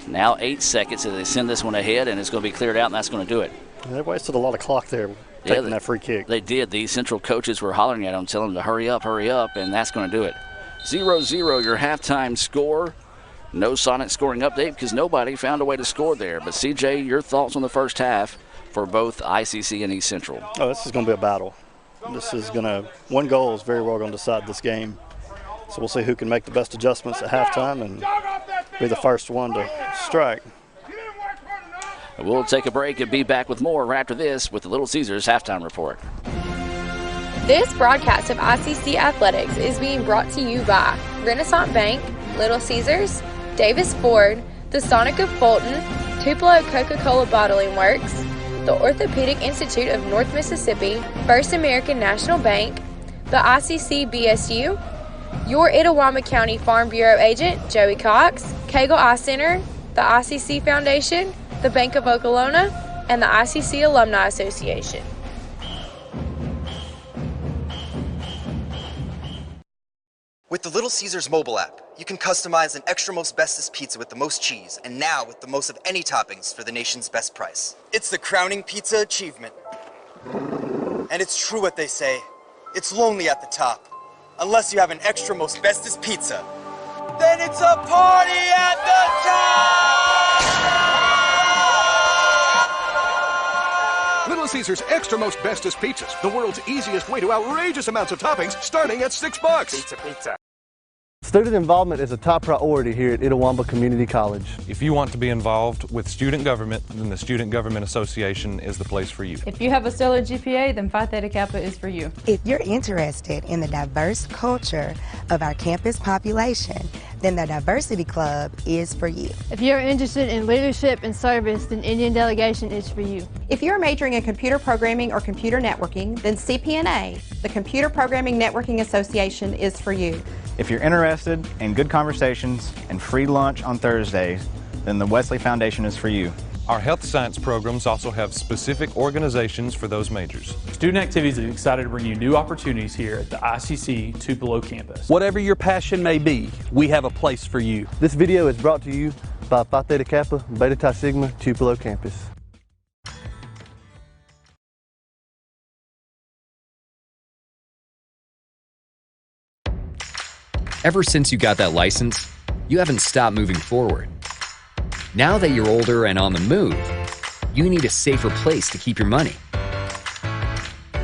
Now 8 seconds as they send this one ahead, and it's going to be cleared out, and that's going to do it. They wasted a lot of clock there taking that free kick. They did. The East Central coaches were hollering at them, telling them to hurry up, and that's going to do it. 0-0 your halftime score. No Sonic scoring update because nobody found a way to score there. But, CJ, your thoughts on the first half for both ICC and East Central? Oh, this is going to be a battle. This is going to – one goal is very well going to decide this game. So we'll see who can make the best adjustments at halftime and be the first one to strike. We'll take a break and be back with more right after this with the Little Caesars halftime report. This broadcast of ICC Athletics is being brought to you by Renaissance Bank, Little Caesars, Davis Ford, the Sonic of Fulton, Tupelo Coca-Cola Bottling Works, the Orthopedic Institute of North Mississippi, First American National Bank, the ICC BSU, your Itawamba County Farm Bureau agent, Joey Cox, Cagle Eye Center, the ICC Foundation, the Bank of Okolona, and the ICC Alumni Association. With the Little Caesars mobile app, you can customize an extra most bestest pizza with the most cheese, and now with the most of any toppings for the nation's best price. It's the crowning pizza achievement. And it's true what they say, it's lonely at the top. Unless you have an extra most bestest pizza, then it's a party at the top! Little Caesars Extra Most Bestest Pizzas, the world's easiest way to outrageous amounts of toppings, starting at $6. Pizza. Student involvement is a top priority here at Itawamba Community College. If you want to be involved with student government, then the Student Government Association is the place for you. If you have a stellar GPA, then Phi Theta Kappa is for you. If you're interested in the diverse culture of our campus population, then the Diversity Club is for you. If you're interested in leadership and service, then Indian Delegation is for you. If you're majoring in computer programming or computer networking, then CPNA, the Computer Programming Networking Association, is for you. If you're interested in good conversations and free lunch on Thursdays, then the Wesley Foundation is for you. Our health science programs also have specific organizations for those majors. Student Activities is excited to bring you new opportunities here at the ICC Tupelo campus. Whatever your passion may be, we have a place for you. This video is brought to you by Phi Theta Kappa, Beta Chi Sigma, Tupelo campus. Ever since you got that license, you haven't stopped moving forward. Now that you're older and on the move, you need a safer place to keep your money.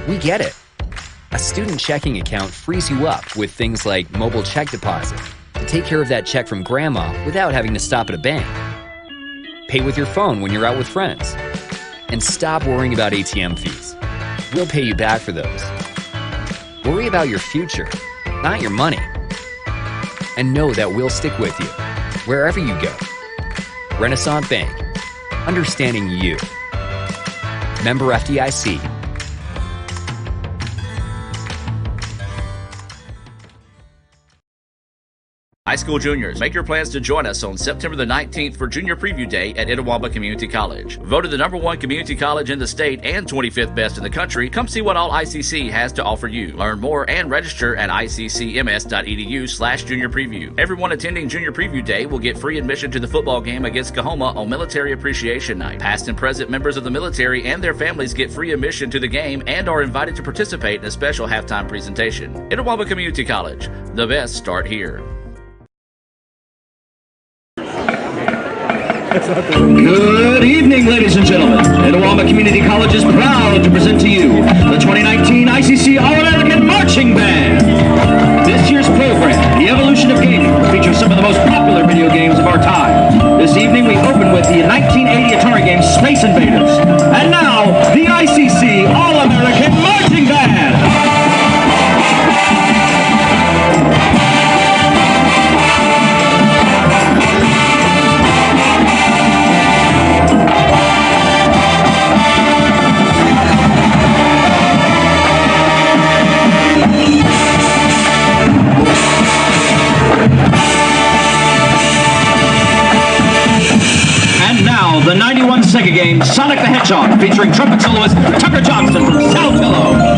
We get it. A student checking account frees you up with things like mobile check deposit to take care of that check from grandma without having to stop at a bank. Pay with your phone when you're out with friends. And stop worrying about ATM fees. We'll pay you back for those. Worry about your future, not your money. And know that we'll stick with you, wherever you go. Renaissance Bank, understanding you. Member FDIC. High school juniors, make your plans to join us on September the 19th for Junior Preview Day at Itawamba Community College. Voted the #1 community college in the state and 25th best in the country, come see what all ICC has to offer you. Learn more and register at iccms.edu/junior preview. Everyone attending Junior Preview Day will get free admission to the football game against Kahoma on Military Appreciation Night. Past and present members of the military and their families get free admission to the game and are invited to participate in a special halftime presentation. Itawamba Community College, the best start here. Good evening, ladies and gentlemen. Itawamba Community College is proud to present to you the 2019 ICC All-American Marching Band. This year's program, The Evolution of Gaming, features some of the most popular video games of our time. This evening we open with the 1980 Atari game Space Invaders. And now, the ICC All-American All-American Marching Band. The 91 Sega game, Sonic the Hedgehog, featuring trumpet soloist Tucker Johnson from Saltillo.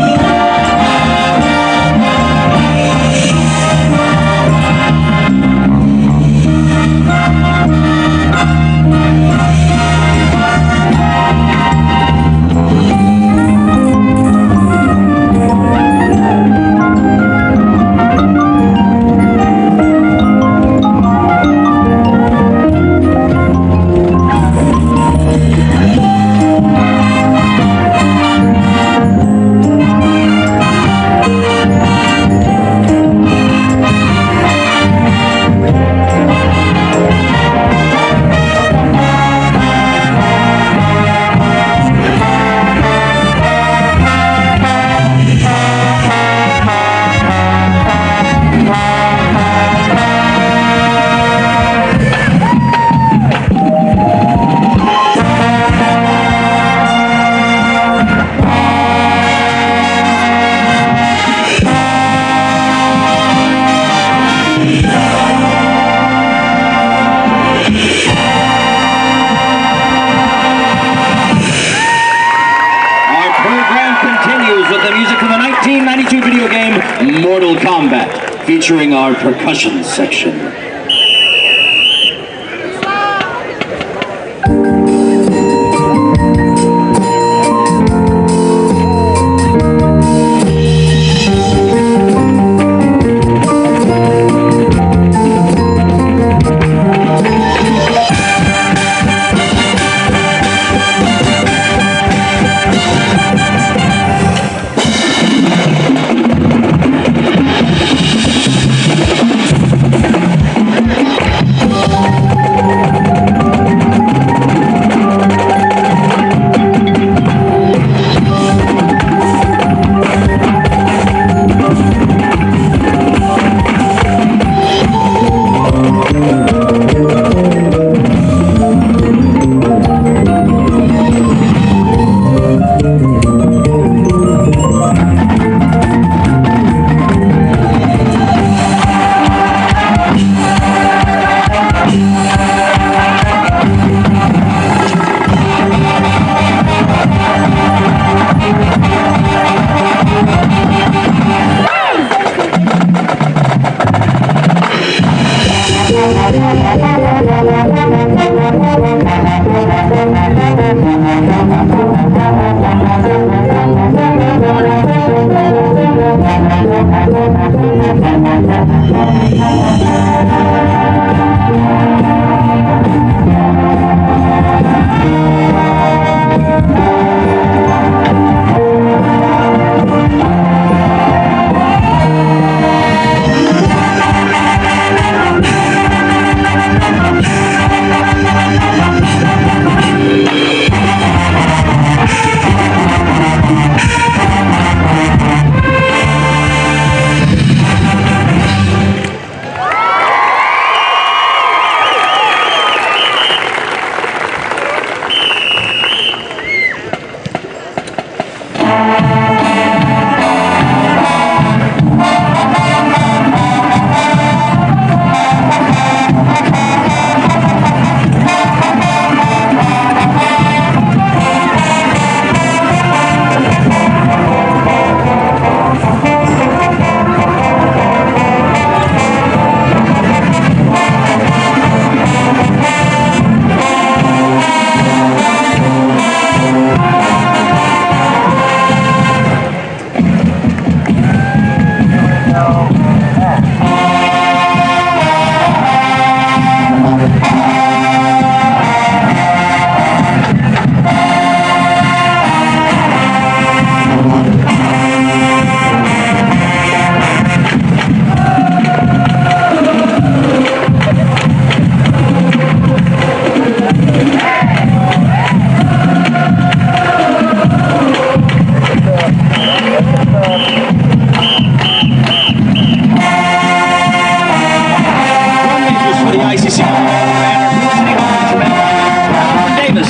Featuring our percussion section.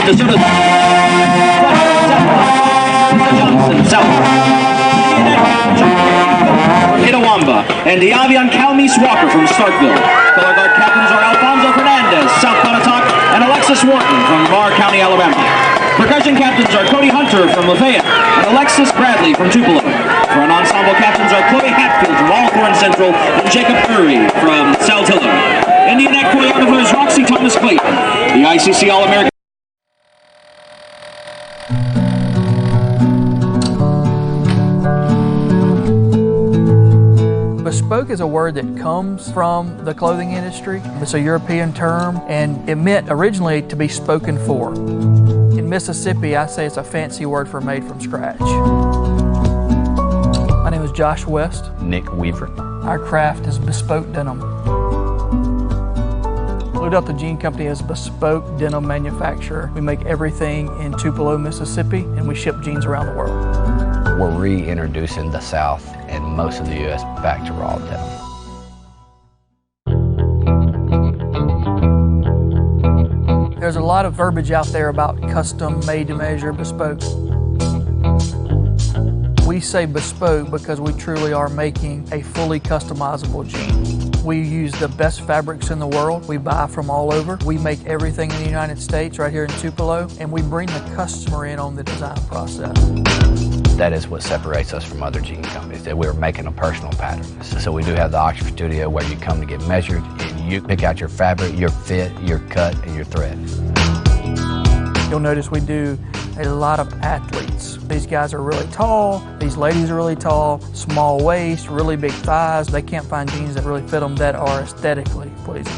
Minnesota. Johnson, South. From Itawamba. And Diavion Calmise Walker from Starkville. Color guard captains are Alfonso Fernandez, South Pontotoc, and Alexis Wharton from Lamar County, Alabama. Percussion captains are Cody Hunter from Lafayette and Alexis Bradley from Tupelo. Front ensemble captains are Chloe Hatfield from Alcorn Central and Jacob Curry from Saltillo. Indian Neck choreographer is Roxy Thomas Clayton. The ICC All-American. Bespoke is a word that comes from the clothing industry. It's a European term, and it meant originally to be spoken for. In Mississippi, I say it's a fancy word for made from scratch. My name is Josh West. Nick Weaver. Our craft is bespoke denim. Blue Delta Jean Company is a bespoke denim manufacturer. We make everything in Tupelo, Mississippi, and we ship jeans around the world. We're reintroducing the South and most of the U.S. back to raw denim. There's a lot of verbiage out there about custom, made-to-measure, bespoke. We say bespoke because we truly are making a fully customizable jean. We use the best fabrics in the world. We buy from all over. We make everything in the United States right here in Tupelo, and we bring the customer in on the design process. That is what separates us from other jean companies, that we're making a personal pattern. So we do have the Oxford Studio where you come to get measured, and you pick out your fabric, your fit, your cut, and your thread. You'll notice we do a lot of athletes. These guys are really tall, these ladies are really tall, small waist, really big thighs. They can't find jeans that really fit them that are aesthetically pleasing.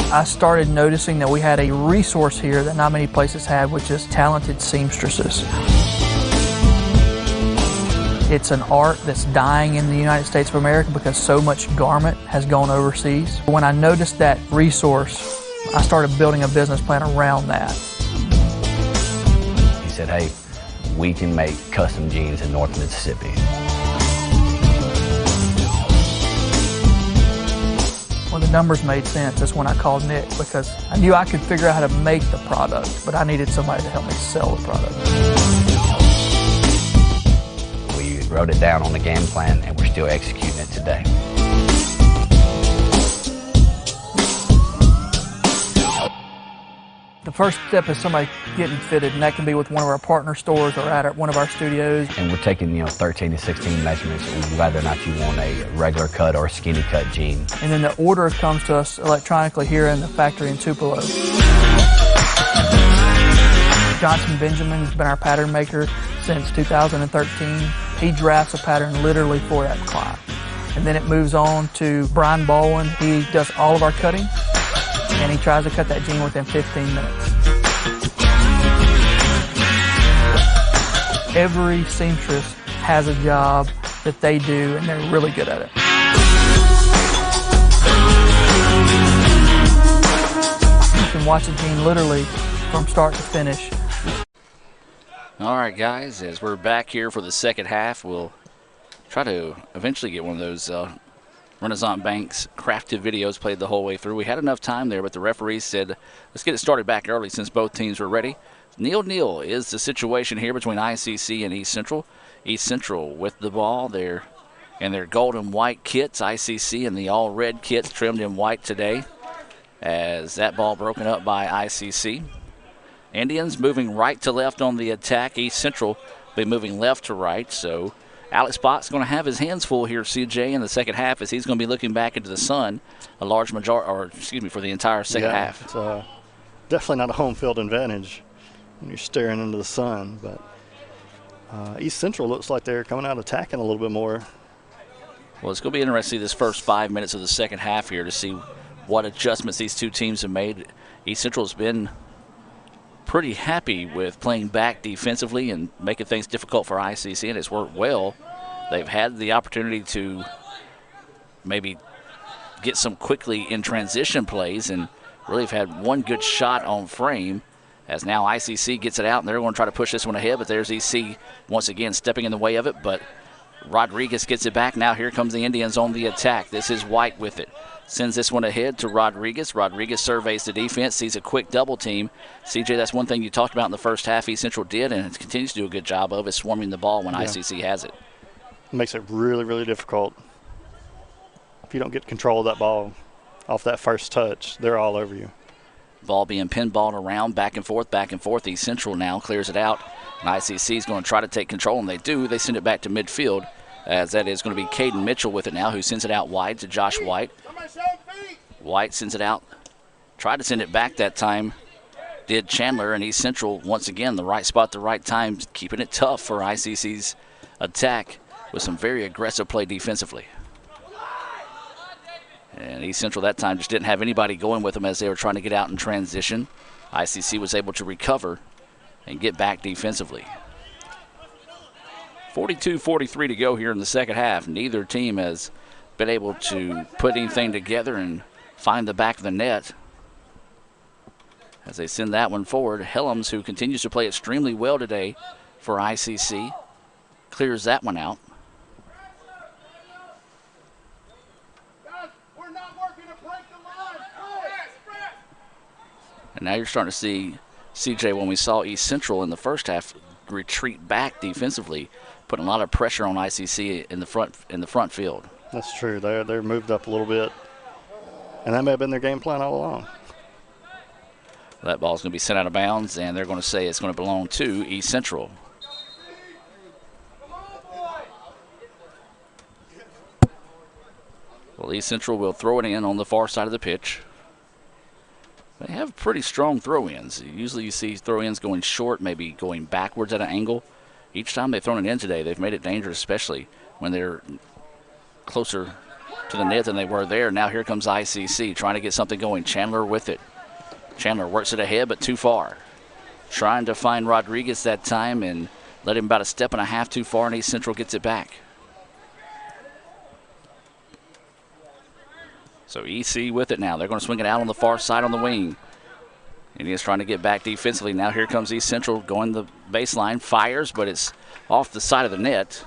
I started noticing that we had a resource here that not many places have, which is talented seamstresses. It's an art that's dying in the United States of America because so much garment has gone overseas. When I noticed that resource, I started building a business plan around that. He said, hey, we can make custom jeans in North Mississippi. When the numbers made sense, that's when I called Nick, because I knew I could figure out how to make the product, but I needed somebody to help me sell the product. We wrote it down on the game plan, and we're still executing it today. The first step is somebody getting fitted, and that can be with one of our partner stores or at one of our studios. And we're taking, 13 to 16 measurements, whether or not you want a regular cut or a skinny cut jean. And then the order comes to us electronically here in the factory in Tupelo. Johnson Benjamin has been our pattern maker since 2013. He drafts a pattern literally for that client. And then it moves on to Brian Baldwin. He does all of our cutting, and he tries to cut that jean within 15 minutes. Every seamstress has a job that they do, and they're really good at it. You can watch a jean literally from start to finish. All right, guys, as we're back here for the second half, we'll try to eventually get one of those Renaissance Bank's crafted videos played the whole way through. We had enough time there, but the referee said, let's get it started back early since both teams were ready. 0-0 is the situation here between ICC and East Central. East Central with the ball there in their gold and white kits. ICC in the all-red kits trimmed in white today, as that ball broken up by ICC. Indians moving right to left on the attack. East Central be moving left to right, so Alex Spott's going to have his hands full here, CJ, in the second half, as he's going to be looking back into the sun for the entire second half. It's definitely not a home field advantage when you're staring into the sun, but East Central looks like they're coming out attacking a little bit more. Well, it's going to be interesting this first 5 minutes of the second half here to see what adjustments these two teams have made. East Central's been pretty happy with playing back defensively and making things difficult for ICC, and it's worked well. They've had the opportunity to maybe get some quickly in transition plays and really have had one good shot on frame, as now ICC gets it out and they're going to try to push this one ahead, but there's EC once again stepping in the way of it, but Rodriguez gets it back. Now here comes the Indians on the attack. This is White with it. Sends this one ahead to Rodriguez. Rodriguez surveys the defense, sees a quick double team. CJ, that's one thing you talked about in the first half East Central did, and it continues to do a good job of, is swarming the ball when ICC has it. Makes it really, really difficult. If you don't get control of that ball off that first touch, they're all over you. Ball being pinballed around, back and forth, back and forth. East Central now clears it out. And ICC is going to try to take control, and they do. They send it back to midfield, as that is going to be Caden Mitchell with it now, who sends it out wide to Josh White. White sends it out. Tried to send it back that time. Did Chandler, and East Central, once again, the right spot, the right time, keeping it tough for ICC's attack with some very aggressive play defensively. And East Central that time just didn't have anybody going with them as they were trying to get out in transition. ICC was able to recover and get back defensively. 42-43 to go here in the second half. Neither team has been able to put anything together and find the back of the net. As they send that one forward, Helms, who continues to play extremely well today for ICC, clears that one out. And now you're starting to see, CJ, when we saw East Central in the first half retreat back defensively, putting a lot of pressure on ICC in the front field. That's true. They're moved up a little bit, and that may have been their game plan all along. That ball's going to be sent out of bounds, and they're going to say it's going to belong to East Central. Well, East Central will throw it in on the far side of the pitch. They have pretty strong throw-ins. Usually you see throw-ins going short, maybe going backwards at an angle. Each time they've thrown it in today, they've made it dangerous, especially when they're closer to the net than they were there. Now here comes ICC trying to get something going. Chandler with it. Chandler works it ahead, but too far. Trying to find Rodriguez that time and let him about a step and a half too far, and East Central gets it back. So EC with it now. They're going to swing it out on the far side on the wing. And he is trying to get back defensively. Now here comes East Central going the baseline. Fires, but it's off the side of the net.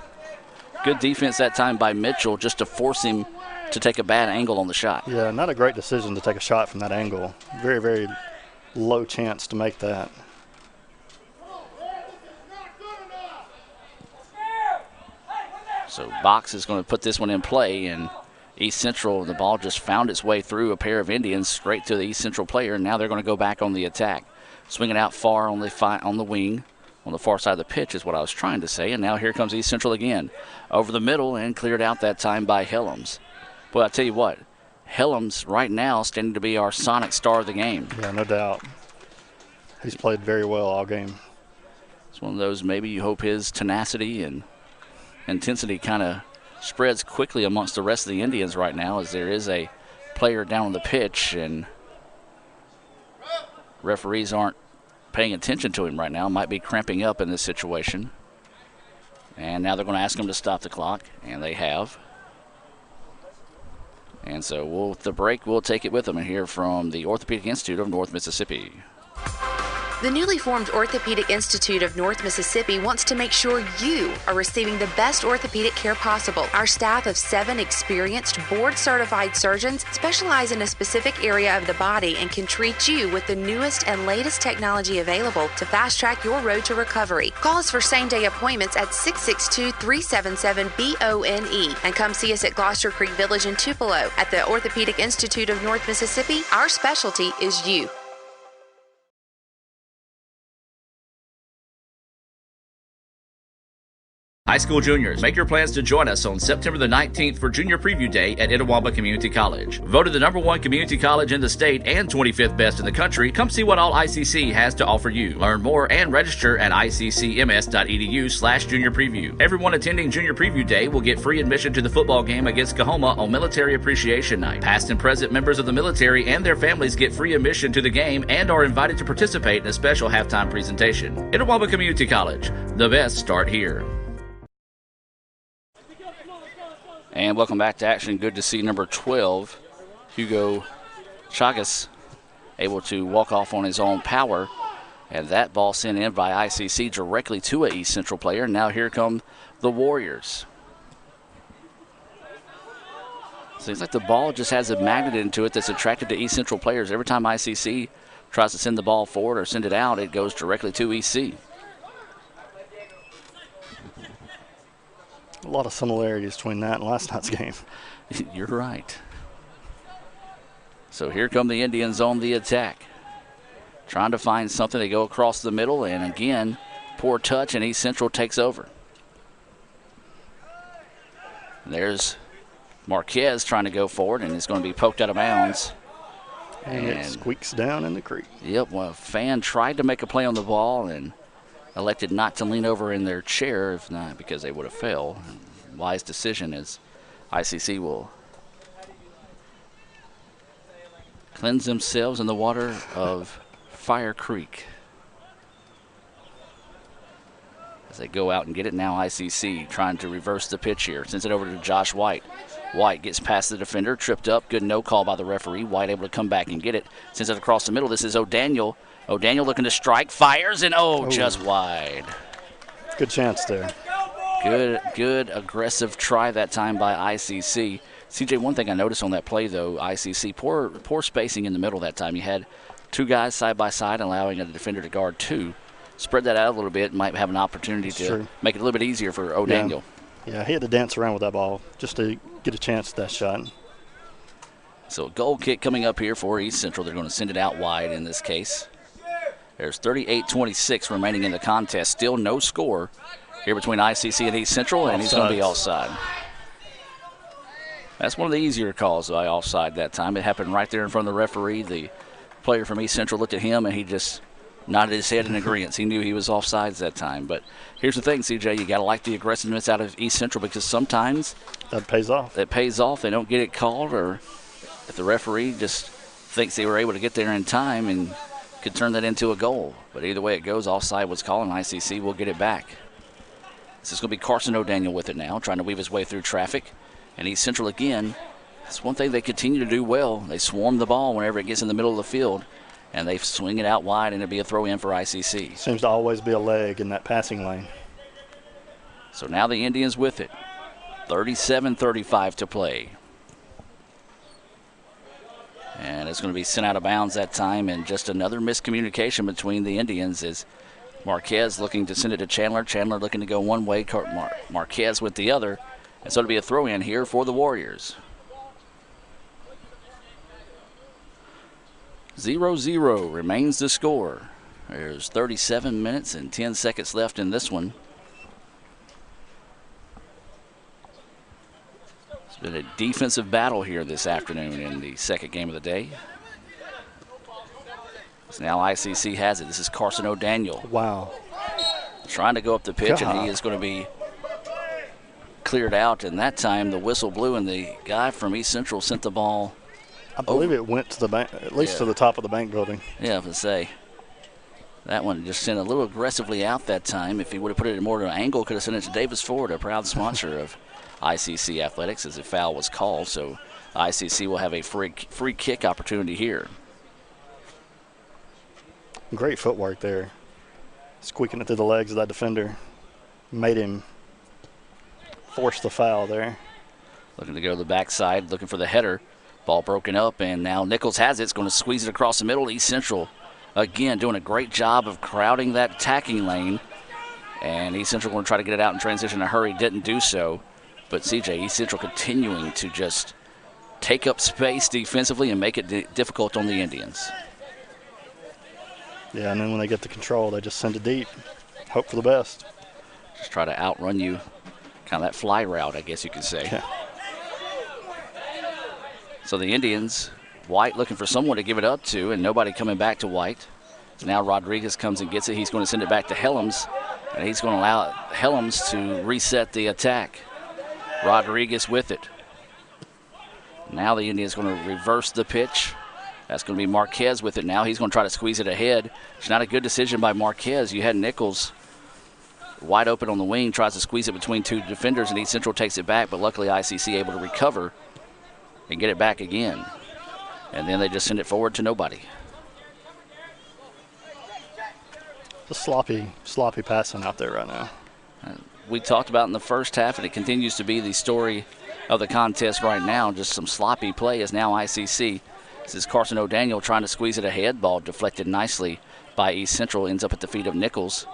Good defense that time by Mitchell just to force him to take a bad angle on the shot. Yeah, not a great decision to take a shot from that angle. Very, very low chance to make that. So Box is going to put this one in play, and East Central, the ball just found its way through a pair of Indians straight to the East Central player, and now they're going to go back on the attack. Swinging out far on the wing, on the far side of the pitch is what I was trying to say, and now here comes East Central again. Over the middle and cleared out that time by Helms. Boy, I tell you what, Helms right now standing to be our Sonic star of the game. Yeah, no doubt. He's played very well all game. It's one of those, maybe you hope his tenacity and intensity kind of spreads quickly amongst the rest of the Indians right now, as there is a player down on the pitch and referees aren't paying attention to him right now. Might be cramping up in this situation. And now they're going to ask him to stop the clock, and they have. And so with the break, we'll take it with them and hear from the Orthopedic Institute of North Mississippi. The newly formed Orthopedic Institute of North Mississippi wants to make sure you are receiving the best orthopedic care possible. Our staff of 7 experienced, board-certified surgeons specialize in a specific area of the body and can treat you with the newest and latest technology available to fast-track your road to recovery. Call us for same-day appointments at 662-377-BONE and come see us at Gloucester Creek Village in Tupelo. At the Orthopedic Institute of North Mississippi, our specialty is you. High school juniors, make your plans to join us on September the 19th for Junior Preview Day at Itawamba Community College. Voted the #1 community college in the state and 25th best in the country, come see what all ICC has to offer you. Learn more and register at iccms.edu/Junior Preview. Everyone attending Junior Preview Day will get free admission to the football game against Coahoma on Military Appreciation Night. Past and present members of the military and their families get free admission to the game and are invited to participate in a special halftime presentation. Itawamba Community College, the best start here. And welcome back to action. Good to see number 12, Hugo Chagas, able to walk off on his own power. And that ball sent in by ICC directly to an East Central player. Now here come the Warriors. Seems like the ball just has a magnet into it that's attracted to East Central players. Every time ICC tries to send the ball forward or send it out, it goes directly to EC. A lot of similarities between that and last night's game. You're right. So here come the Indians on the attack. Trying to find something. They go across the middle, and again, poor touch, and East Central takes over. There's Marquez trying to go forward, and it's going to be poked out of bounds. And it squeaks down in the creek. Yep, well, a fan tried to make a play on the ball and elected not to lean over in their chair, if not because they would have fell. Wise decision as ICC will cleanse themselves in the water of Fire Creek. As they go out and get it now, ICC trying to reverse the pitch here. Sends it over to Josh White. White gets past the defender, tripped up. Good no call by the referee. White able to come back and get it. Sends it across the middle. This is O'Daniel. O'Daniel looking to strike, fires, and just wide. Good chance there. Good aggressive try that time by ICC. CJ, one thing I noticed on that play, though, ICC, poor spacing in the middle that time. You had two guys side by side, allowing a defender to guard two. Spread that out a little bit, might have an opportunity to make it a little bit easier for O'Daniel. Yeah, he had to dance around with that ball just to get a chance at that shot. So a goal kick coming up here for East Central. They're going to send it out wide in this case. There's 38-26 remaining in the contest. Still no score here between ICC and East Central, and he's going to be offside. That's one of the easier calls by offside that time. It happened right there in front of the referee. The player from East Central looked at him, and he just nodded his head in agreement. He knew he was offsides that time. But here's the thing, CJ, you got to like the aggressiveness out of East Central, because sometimes that pays off. It pays off. They don't get it called, or if the referee just thinks they were able to get there in time and could turn that into a goal. But either way it goes, offside was called, and ICC will get it back. This is going to be Carson O'Daniel with it now, trying to weave his way through traffic. And East Central again, that's one thing they continue to do well. They swarm the ball whenever it gets in the middle of the field, and they swing it out wide, and it'll be a throw in for ICC. Seems to always be a leg in that passing lane. So now the Indians with it. 37-35 to play. And it's going to be sent out of bounds that time, and just another miscommunication between the Indians as Marquez looking to send it to Chandler. Chandler looking to go one way, Marquez with the other. And so it'll be a throw in here for the Warriors. 0-0 remains the score. There's 37 minutes and 10 seconds left in this one. It's been a defensive battle here this afternoon in the second game of the day. So now ICC has it. This is Carson O'Daniel. Wow. Trying to go up the pitch, and he is going to be cleared out. And that time the whistle blew, and the guy from East Central sent the ball. I believe it went to the bank, at least to the top of the bank building. Yeah, I was going to say. That one just sent a little aggressively out that time. If he would have put it more to an angle, could have sent it to Davis Ford, a proud sponsor of ICC Athletics, as a foul was called. So ICC will have a free kick opportunity here. Great footwork there. Squeaking it through the legs of that defender. Made him force the foul there. Looking to go to the backside, looking for the header. Ball broken up, and now Nichols has it. It's going to squeeze it across the middle. East Central, again, doing a great job of crowding that attacking lane. And East Central going to try to get it out in transition in a hurry. Didn't do so. But CJ, East Central continuing to just take up space defensively and make it difficult on the Indians. Yeah, and then when they get the control, they just send it deep. Hope for the best. Just try to outrun you. Kind of that fly route, I guess you could say. Yeah. So the Indians, White looking for someone to give it up to, and nobody coming back to White. So now Rodriguez comes and gets it. He's going to send it back to Helms, and he's going to allow Helms to reset the attack. Rodriguez with it. Now the Indians going to reverse the pitch. That's going to be Marquez with it now. He's going to try to squeeze it ahead. It's not a good decision by Marquez. You had Nichols wide open on the wing, tries to squeeze it between two defenders, and East Central takes it back, but luckily ICC able to recover and get it back again. And then they just send it forward to nobody. Just sloppy passing out there right now. we talked about in the first half, and it continues to be the story of the contest right now. Just some sloppy play as now ICC. This is Carson O'Daniel trying to squeeze it ahead. Ball deflected nicely by East Central, ends up at the feet of Nichols.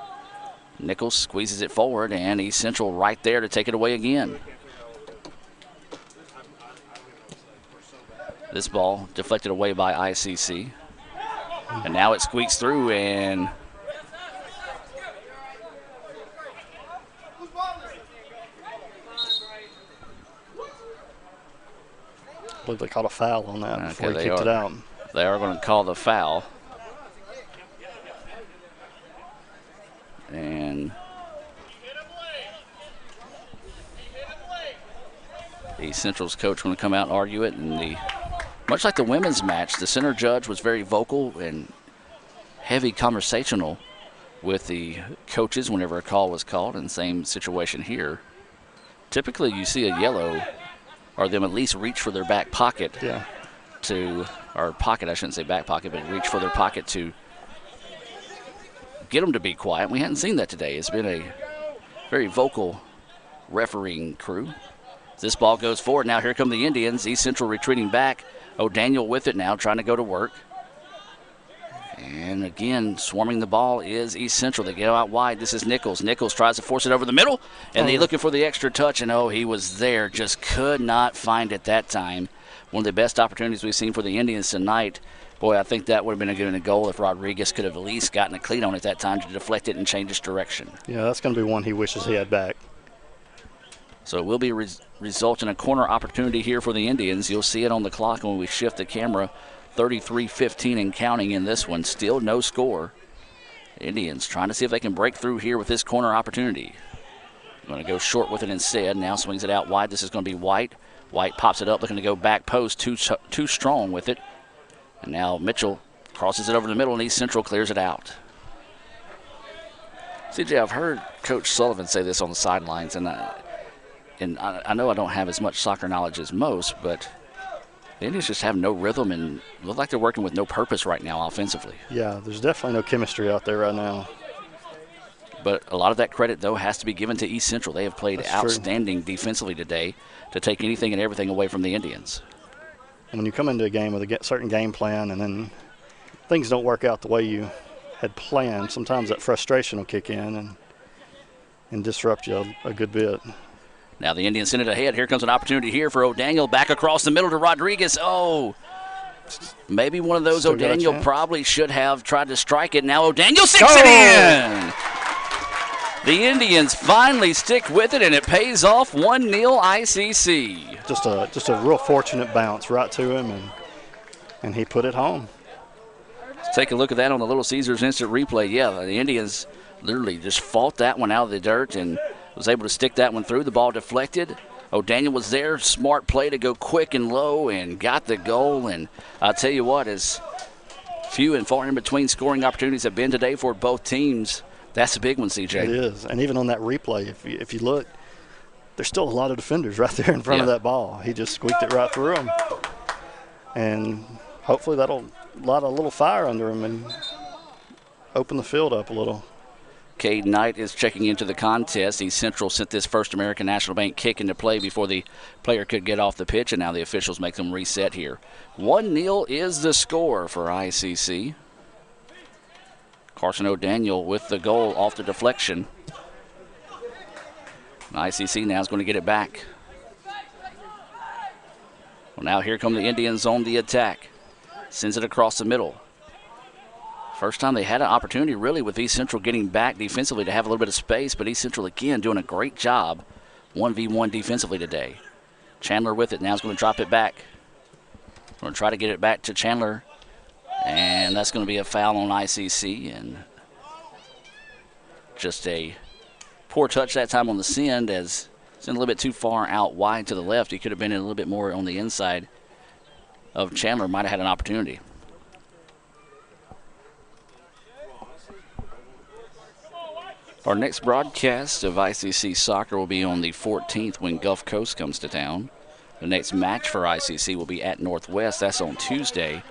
Nichols squeezes it forward, and East Central right there to take it away again. This ball deflected away by ICC. And now it squeaks through, and I believe they called a foul on that before he kicked it out. They are going to call the foul. And East Central's coach going to come out and argue it. And much like the women's match, the center judge was very vocal and heavy conversational with the coaches whenever a call was called, and same situation here. Typically you see a yellow or them at least reach for their back pocket or pocket, I shouldn't say back pocket, but reach for their pocket to get them to be quiet. We hadn't seen that today. It's been a very vocal refereeing crew. This ball goes forward. Now here come the Indians. East Central retreating back. O'Daniel with it now, trying to go to work. And again, swarming the ball is East Central. They go out wide. This is Nichols. Nichols tries to force it over the middle, and they're looking for the extra touch, and he was there. Just could not find it that time. One of the best opportunities we've seen for the Indians tonight. Boy, I think that would have been a good goal if Rodriguez could have at least gotten a cleat on it that time to deflect it and change its direction. Yeah, that's going to be one he wishes he had back. So it will be result in a corner opportunity here for the Indians. You'll see it on the clock when we shift the camera. 33-15 and counting in this one. Still no score. Indians trying to see if they can break through here with this corner opportunity. Going to go short with it instead. Now swings it out wide. This is going to be White. White pops it up, looking to go back post. Too strong with it. And now Mitchell crosses it over the middle, and East Central clears it out. CJ, I've heard Coach Sullivan say this on the sidelines, and I know I don't have as much soccer knowledge as most, but the Indians just have no rhythm and look like they're working with no purpose right now offensively. Yeah, there's definitely no chemistry out there right now. But a lot of that credit, though, has to be given to East Central. They have played outstanding defensively today to take anything and everything away from the Indians. And when you come into a game with a certain game plan and then things don't work out the way you had planned, sometimes that frustration will kick in and disrupt you a good bit. Now the Indians send it ahead. Here comes an opportunity here for O'Daniel. Back across the middle to Rodriguez. Maybe one of those Still O'Daniel probably should have tried to strike it. Now O'Daniel sinks it in. The Indians finally stick with it, and it pays off. 1-0 ICC. Just a real fortunate bounce right to him, and he put it home. Let's take a look at that on the Little Caesars instant replay. Yeah, the Indians literally just fought that one out of the dirt and was able to stick that one through. The ball deflected. O'Daniel was there. Smart play to go quick and low and got the goal. And I'll tell you what, as few and far in between scoring opportunities have been today for both teams, that's a big one, CJ. It is. And even on that replay, if you look, there's still a lot of defenders right there in front of that ball. He just squeaked it right through them. And hopefully that'll light a little fire under him and open the field up a little. Cade Knight is checking into the contest. East Central sent this First American National Bank kick into play before the player could get off the pitch, and now the officials make them reset here. 1-0 is the score for ICC. Carson O'Daniel with the goal off the deflection. ICC now is going to get it back. Well, now here come the Indians on the attack. Sends it across the middle. First time they had an opportunity really with East Central getting back defensively to have a little bit of space, but East Central again doing a great job 1v1 defensively today. Chandler with it. Now is going to drop it back. Going to try to get it back to Chandler. And that's going to be a foul on ICC. And just a poor touch that time on the send, as it's a little bit too far out wide to the left. He could have been in a little bit more on the inside of Chandler. Might have had an opportunity. Our next broadcast of ICC soccer will be on the 14th when Gulf Coast comes to town. The next match for ICC will be at Northwest. That's on Tuesday.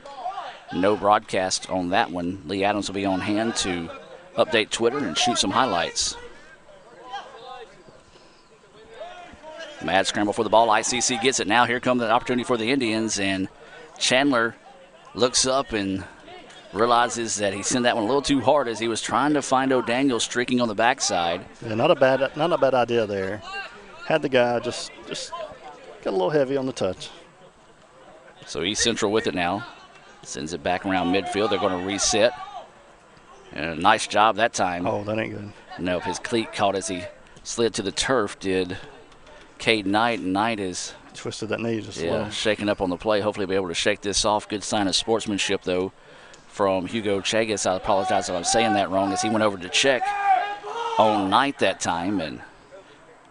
No broadcast on that one. Lee Adams will be on hand to update Twitter and shoot some highlights. Mad scramble for the ball. ICC gets it. Now here comes the opportunity for the Indians, and Chandler looks up and realizes that he sent that one a little too hard as he was trying to find O'Daniel streaking on the backside. Yeah, not a bad idea there. Had the guy just got a little heavy on the touch. So East Central with it now. Sends it back around midfield. They're going to reset. And a nice job that time. Oh, that ain't good. No, his cleat caught as he slid to the turf, did Cade Knight, and Knight is twisted that knee just a little. Shaking up on the play. Hopefully he'll be able to shake this off. Good sign of sportsmanship, though, from Hugo Chagas. I apologize if I'm saying that wrong, as he went over to check on Knight that time and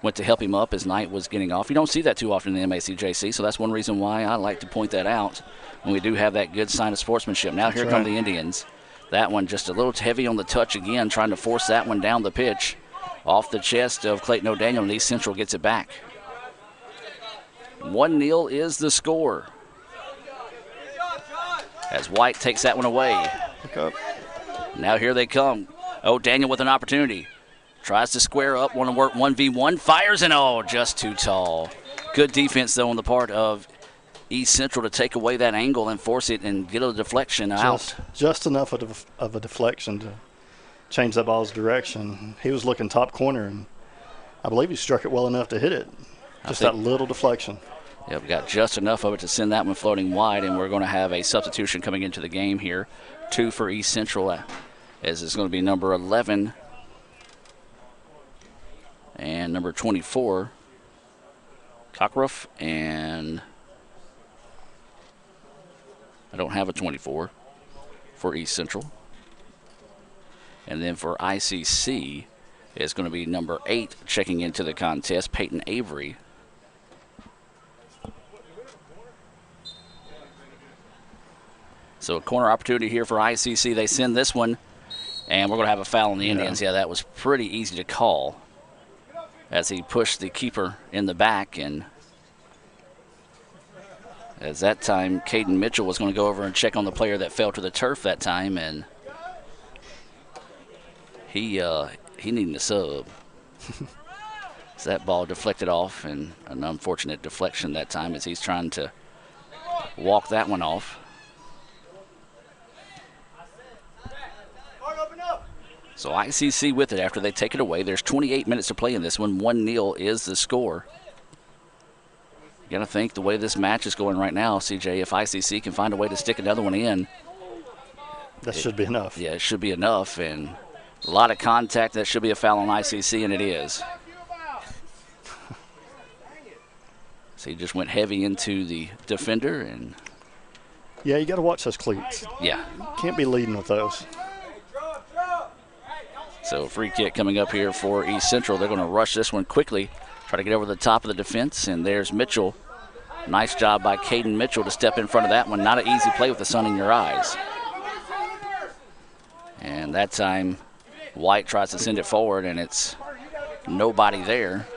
went to help him up as Knight was getting off. You don't see that too often in the MACJC, so that's one reason why I like to point that out when we do have that good sign of sportsmanship. Now here come the Indians. That one just a little heavy on the touch again, trying to force that one down the pitch. Off the chest of Clayton O'Daniel, and East Central gets it back. 1-0 is the score. As White takes that one away. Now here they come. O'Daniel with an opportunity. Tries to square up, want to work 1v1, fires, and just too tall. Good defense, though, on the part of East Central to take away that angle and force it and get a deflection out. Just enough of a deflection to change that ball's direction. He was looking top corner, and I believe he struck it well enough to hit it. Just that little deflection. Yeah, we got just enough of it to send that one floating wide, and we're going to have a substitution coming into the game here. 2 for East Central, as it's going to be number 11 and number 24, Cockruff, and I don't have a 24 for East Central. And then for ICC, it's going to be number 8 checking into the contest, Peyton Avery. So a corner opportunity here for ICC. They send this one, and we're going to have a foul on the Indians. Yeah, that was pretty easy to call as he pushed the keeper in the back. And as that time, Caden Mitchell was going to go over and check on the player that fell to the turf that time, and he needed a sub. So that ball deflected off, and an unfortunate deflection that time as he's trying to walk that one off. So ICC with it after they take it away. There's 28 minutes to play in this one. 1-0 is the score. You got to think the way this match is going right now, CJ, if ICC can find a way to stick another one in. That should be enough. Yeah, it should be enough. And a lot of contact. That should be a foul on ICC, and it is. So he just went heavy into the defender. And yeah, you got to watch those cleats. Yeah. Can't be leading with those. So free kick coming up here for East Central. They're going to rush this one quickly, try to get over the top of the defense, and there's Mitchell. Nice job by Caden Mitchell to step in front of that one. Not an easy play with the sun in your eyes. And that time, White tries to send it forward, and it's nobody there.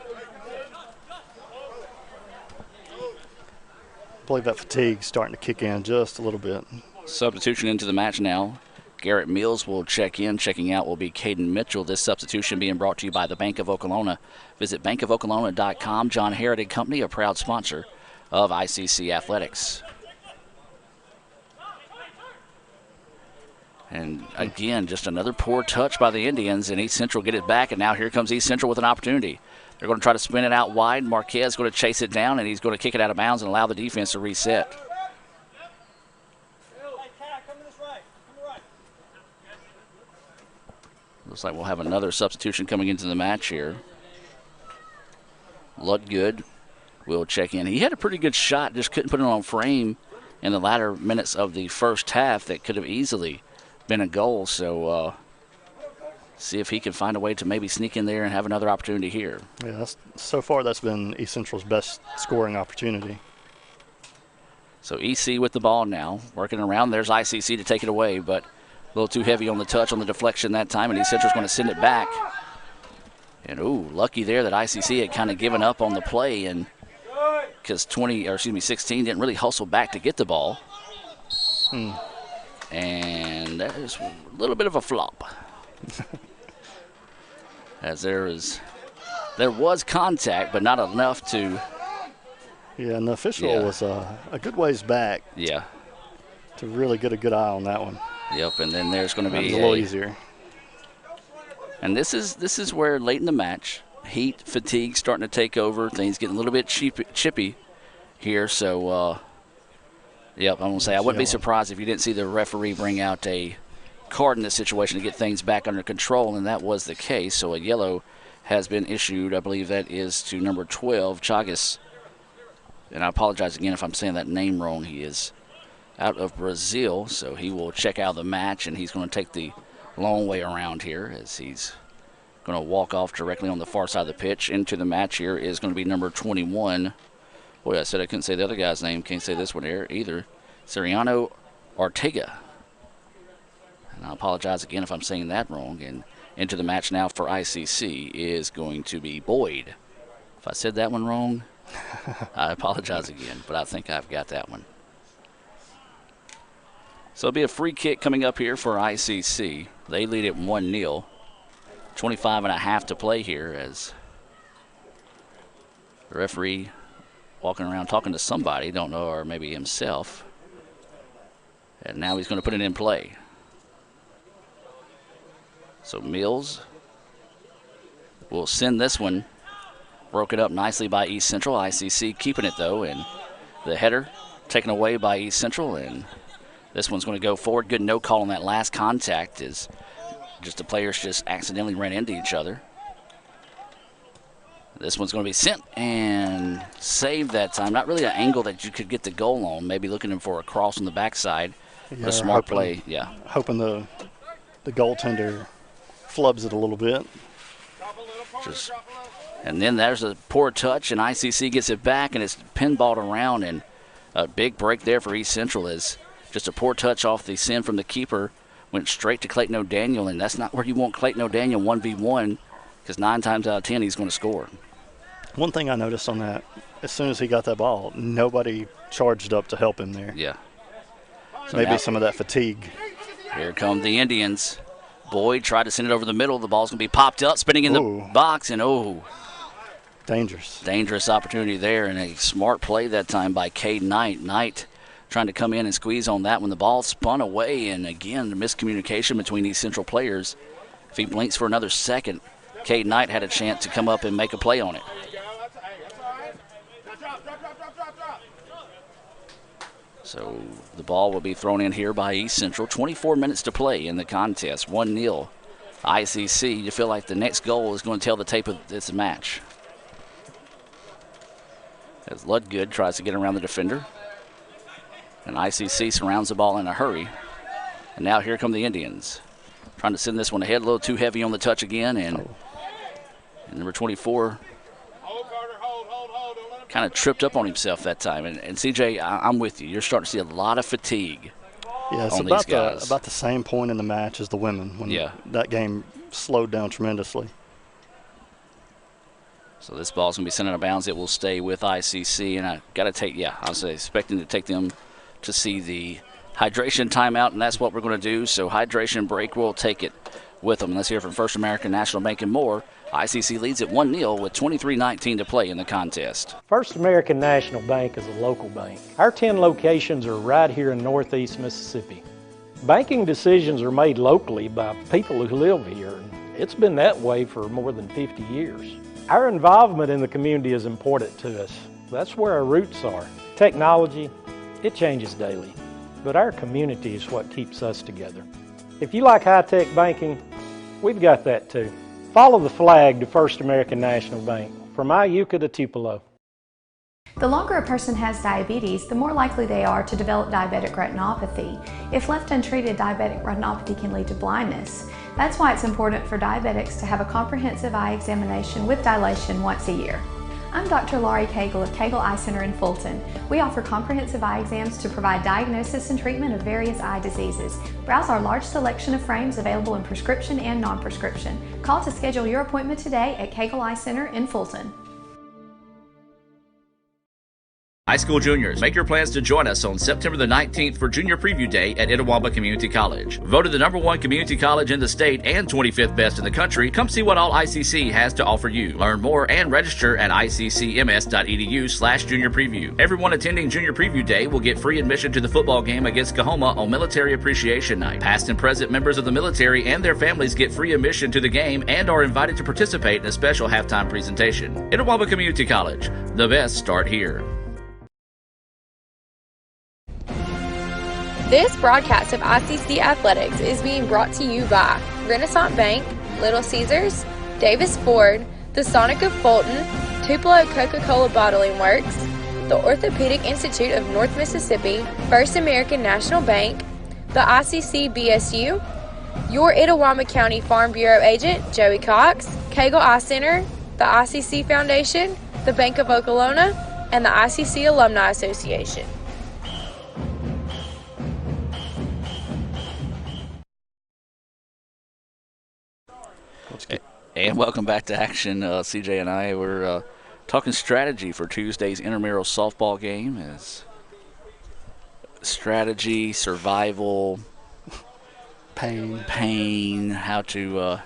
I believe that fatigue's starting to kick in just a little bit. Substitution into the match now. Garrett Mills will check in. Checking out will be Caden Mitchell. This substitution being brought to you by the Bank of Okolona. Visit bankofokolona.com. John Heritage Company, a proud sponsor of ICC Athletics. And again, just another poor touch by the Indians, and East Central get it back, and now here comes East Central with an opportunity. They're going to try to spin it out wide. Marquez going to chase it down, and he's going to kick it out of bounds and allow the defense to reset. Looks like we'll have another substitution coming into the match here. Ludgood will check in. He had a pretty good shot, just couldn't put it on frame in the latter minutes of the first half. That could have easily been a goal. So see if he can find a way to maybe sneak in there and have another opportunity here. Yeah, so far that's been East Central's best scoring opportunity. So EC with the ball now, working around. There's ICC to take it away, but a little too heavy on the touch on the deflection that time, and East Central's going to send it back. And lucky there that ICC had kind of given up on the play, and because 16 didn't really hustle back to get the ball. And that is a little bit of a flop. As there is There was contact, but not enough to. Yeah, and the official was a good ways back. Yeah. To really get a good eye on that one. Yep, and then there's going to be a little easier. And this is where late in the match, heat, fatigue starting to take over. Things getting a little bit chippy here. So, yep, I'm going to say I wouldn't be surprised if you didn't see the referee bring out a card in this situation to get things back under control, and that was the case. So a yellow has been issued. I believe that is to number 12, Chagas. And I apologize again if I'm saying that name wrong. He is out of Brazil, so he will check out the match, and he's going to take the long way around here as he's going to walk off directly on the far side of the pitch. Into the match here is going to be number 21. Boy, I said I couldn't say the other guy's name. Can't say this one here either. Siriano Ortega. And I apologize again if I'm saying that wrong. And into the match now for ICC is going to be Boyd. If I said that one wrong, I apologize again, but I think I've got that one. So it'll be a free kick coming up here for ICC. They lead it 1-0. 25.5 to play here as the referee walking around talking to somebody, don't know, or maybe himself. And now he's going to put it in play. So Mills will send this one. Broken up nicely by East Central. ICC keeping it, though, and the header taken away by East Central, and this one's going to go forward. Good no call on that last contact as just the players just accidentally ran into each other. This one's going to be sent and saved that time. Not really an angle that you could get the goal on. Maybe looking for a cross on the backside. A smart play, yeah. Hoping the goaltender flubs it a little bit. And then there's a poor touch, and ICC gets it back, and it's pinballed around, and a big break there for East Central is just a poor touch off the send from the keeper. Went straight to Clayton O'Daniel, and that's not where you want Clayton O'Daniel 1v1 because 9 times out of 10 he's going to score. One thing I noticed on that, as soon as he got that ball, nobody charged up to help him there. Yeah. So maybe some of that fatigue. Here come the Indians. Boyd tried to send it over the middle. The ball's going to be popped up, spinning in the box, and dangerous. Dangerous opportunity there, and a smart play that time by Cade Knight. Knight trying to come in and squeeze on that when the ball spun away, and again, the miscommunication between these Central players. If he blinks for another second, Cade Knight had a chance to come up and make a play on it. So the ball will be thrown in here by East Central. 24 minutes to play in the contest. 1-0. ICC, you feel like the next goal is going to tell the tape of this match. As Ludgood tries to get around the defender. And ICC surrounds the ball in a hurry. And now here come the Indians. Trying to send this one ahead, a little too heavy on the touch again. And number 24 kind of tripped up on himself that time. And CJ, I'm with you. You're starting to see a lot of fatigue on these guys. About the same point in the match as the women when that game slowed down tremendously. So this ball's going to be sent out of bounds. It will stay with ICC. And I got to take, I was expecting to take them to see the hydration timeout, and that's what we're going to do. So hydration break, we'll take it with them. Let's hear from First American National Bank and more. ICC leads at 1-0 with 23:19 to play in the contest. First American National Bank is a local bank. Our 10 locations are right here in Northeast Mississippi. Banking decisions are made locally by people who live here, and it's been that way for more than 50 years. Our involvement in the community is important to us. That's where our roots are. Technology, it changes daily, but our community is what keeps us together. If you like high-tech banking, we've got that too. Follow the flag to First American National Bank, from Iuka to Tupelo. The longer a person has diabetes, the more likely they are to develop diabetic retinopathy. If left untreated, diabetic retinopathy can lead to blindness. That's why it's important for diabetics to have a comprehensive eye examination with dilation once a year. I'm Dr. Laurie Cagle of Cagle Eye Center in Fulton. We offer comprehensive eye exams to provide diagnosis and treatment of various eye diseases. Browse our large selection of frames available in prescription and non-prescription. Call to schedule your appointment today at Cagle Eye Center in Fulton. High school juniors, make your plans to join us on September the 19th for Junior Preview Day at Itawamba Community College. Voted the #1 community college in the state and 25th best in the country, come see what all ICC has to offer you. Learn more and register at iccms.edu/junior preview. Everyone attending Junior Preview Day will get free admission to the football game against Kahoma on Military Appreciation Night. Past and present members of the military and their families get free admission to the game and are invited to participate in a special halftime presentation. Itawamba Community College, the best start here. This broadcast of ICC Athletics is being brought to you by Renaissance Bank, Little Caesars, Davis Ford, the Sonic of Fulton, Tupelo Coca-Cola Bottling Works, the Orthopedic Institute of North Mississippi, First American National Bank, the ICC BSU, your Itawamba County Farm Bureau agent, Joey Cox, Cagle Eye Center, the ICC Foundation, the Bank of Okolona, and the ICC Alumni Association. And welcome back to action. CJ and I were talking strategy for Tuesday's intramural softball game. As strategy, survival, pain, how to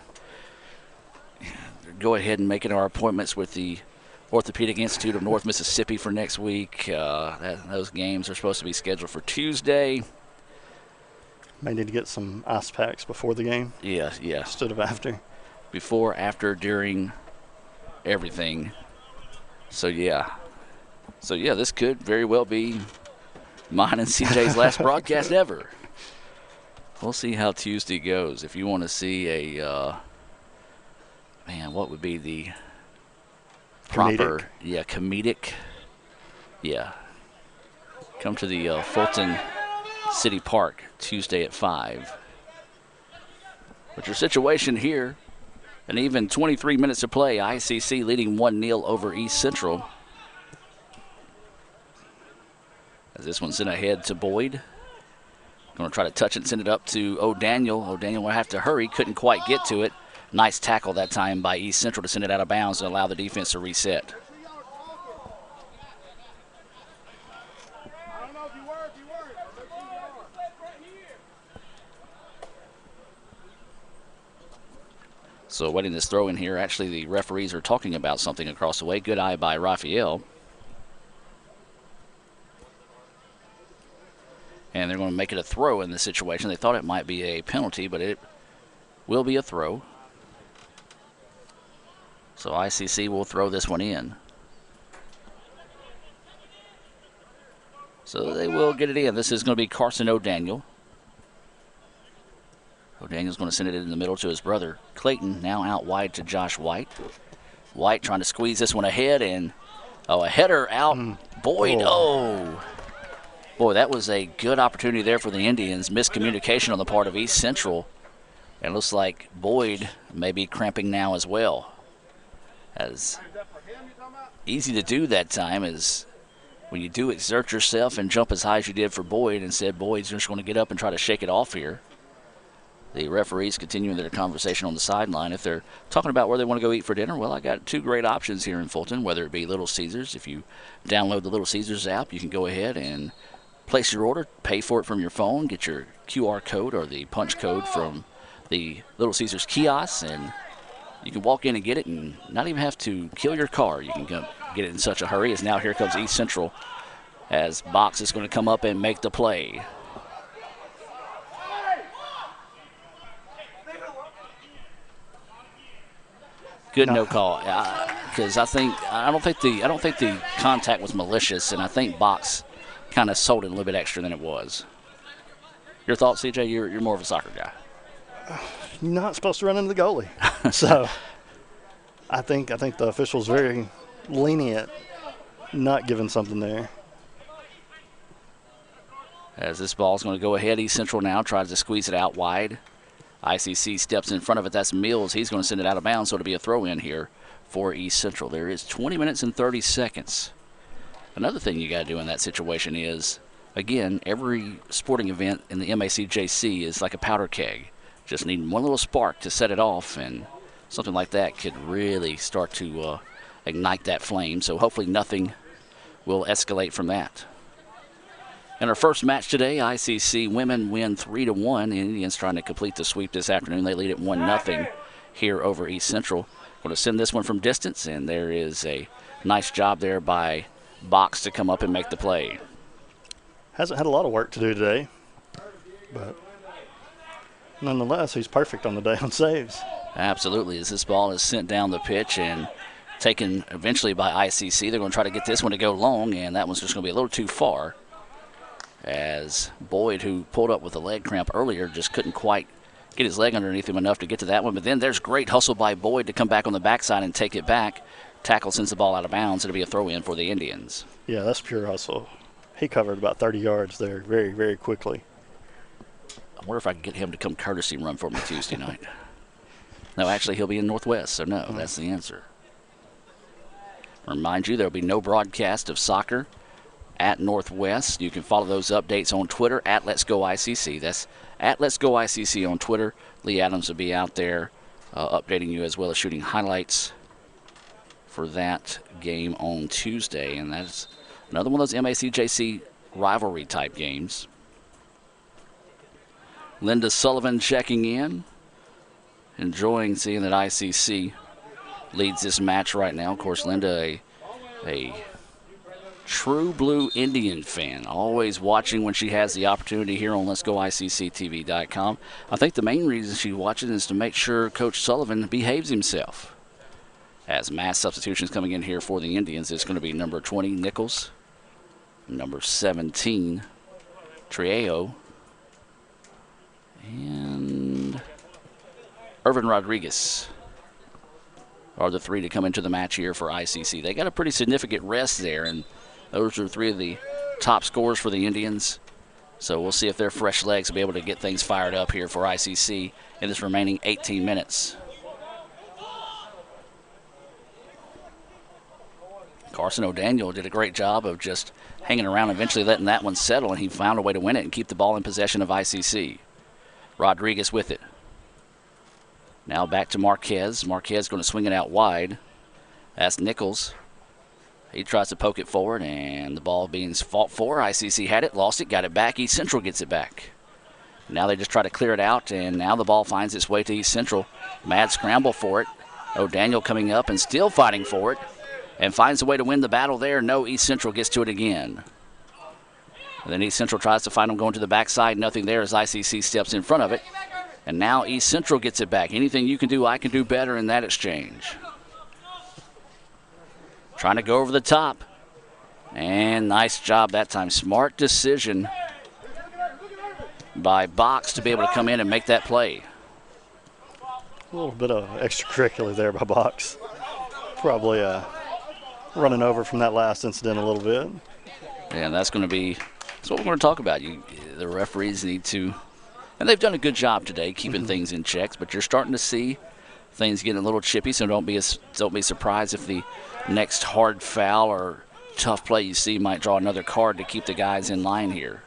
go ahead and make it our appointments with the Orthopedic Institute of North Mississippi for next week. Those games are supposed to be scheduled for Tuesday. May need to get some ice packs before the game. Yeah. Instead of after. Before, after, during, everything. So yeah, this could very well be mine and CJ's last broadcast ever. We'll see how Tuesday goes. If you want to see a, what would be the proper, comedic. Yeah. Come to the Fulton City Park Tuesday at 5. But your situation here, and even 23 minutes to play, ICC leading 1-0 over East Central. As this one sent ahead to Boyd. Going to try to touch it and send it up to O'Daniel. O'Daniel will have to hurry, couldn't quite get to it. Nice tackle that time by East Central to send it out of bounds and allow the defense to reset. So waiting this throw in here, actually the referees are talking about something across the way. Good eye by Raphael. And they're going to make it a throw in this situation. They thought it might be a penalty, but it will be a throw. So ICC will throw this one in. So they will get it in. This is going to be Carson O'Daniel. O'Daniel's going to send it in the middle to his brother Clayton, now out wide to Josh White. White trying to squeeze this one ahead, and a header out. Boyd, Boy, that was a good opportunity there for the Indians. Miscommunication on the part of East Central. And it looks like Boyd may be cramping now as well. As easy to do that time is when you do exert yourself and jump as high as you did for Boyd, and said Boyd's just going to get up and try to shake it off here. The referees continuing their conversation on the sideline. If they're talking about where they want to go eat for dinner, well, I got two great options here in Fulton, whether it be Little Caesars. If you download the Little Caesars app, you can go ahead and place your order, pay for it from your phone, get your QR code or the punch code from the Little Caesars kiosk, and you can walk in and get it and not even have to kill your car. You can go get it in such a hurry. As now here comes East Central as Box is going to come up and make the play. Good no call, because I don't think the contact was malicious, and I think Box kind of sold it a little bit extra than it was. Your thoughts, CJ? You're more of a soccer guy. You're not supposed to run into the goalie, so I think the official's very lenient, not giving something there. As this ball's going to go ahead, East Central now tries to squeeze it out wide. ICC steps in front of it. That's Mills. He's going to send it out of bounds, so it'll be a throw-in here for East Central. There is 20 minutes and 30 seconds. Another thing you got to do in that situation is, again, every sporting event in the MACJC is like a powder keg. Just needing one little spark to set it off, and something like that could really start to ignite that flame. So hopefully nothing will escalate from that. In our first match today, ICC women win 3-1. Indians trying to complete the sweep this afternoon. They lead at 1-0 here over East Central. Going to send this one from distance, and there is a nice job there by Box to come up and make the play. Hasn't had a lot of work to do today, but nonetheless, he's perfect on the day on saves. Absolutely. As this ball is sent down the pitch and taken eventually by ICC, they're going to try to get this one to go long, and that one's just going to be a little too far. As Boyd, who pulled up with a leg cramp earlier, just couldn't quite get his leg underneath him enough to get to that one. But then there's great hustle by Boyd to come back on the backside and take it back. Tackle sends the ball out of bounds. It'll be a throw-in for the Indians. Yeah, that's pure hustle. He covered about 30 yards there very, very quickly. I wonder if I can get him to come courtesy run for me Tuesday night. No, actually, he'll be in Northwest, so no, that's the answer. Remind you, there will be no broadcast of soccer at Northwest. You can follow those updates on Twitter at Let's Go ICC. That's at Let's Go ICC on Twitter. Lee Adams will be out there updating you as well as shooting highlights for that game on Tuesday. And that's another one of those MACJC rivalry type games. Linda Sullivan checking in. Enjoying seeing that ICC leads this match right now. Of course, Linda, a true blue Indian fan, always watching when she has the opportunity here on Let'sGoICCTV.com. I think the main reason she's watching is to make sure Coach Sullivan behaves himself. As mass substitutions coming in here for the Indians, it's going to be number 20, Nichols, number 17, Trejo, and Irvin Rodriguez are the three to come into the match here for ICC. They got a pretty significant rest there, and those are three of the top scorers for the Indians. So we'll see if their fresh legs will be able to get things fired up here for ICC in this remaining 18 minutes. Carson O'Daniel did a great job of just hanging around, eventually letting that one settle, and he found a way to win it and keep the ball in possession of ICC. Rodriguez with it. Now back to Marquez. Marquez going to swing it out wide. That's Nichols. He tries to poke it forward, and the ball being fought for. ICC had it, lost it, got it back. East Central gets it back. Now they just try to clear it out, and now the ball finds its way to East Central. Mad scramble for it. O'Daniel coming up and still fighting for it, and finds a way to win the battle there. No, East Central gets to it again. And then East Central tries to find him going to the backside. Nothing there as ICC steps in front of it. And now East Central gets it back. Anything you can do, I can do better in that exchange. Trying to go over the top. And nice job that time. Smart decision by Box to be able to come in and make that play. A little bit of extracurricular there by Box. Probably running over from that last incident a little bit. And that's what we're going to talk about. The referees need to, and they've done a good job today keeping things in checks, but you're starting to see things getting a little chippy, so don't be surprised if the next hard foul or tough play you see might draw another card to keep the guys in line here.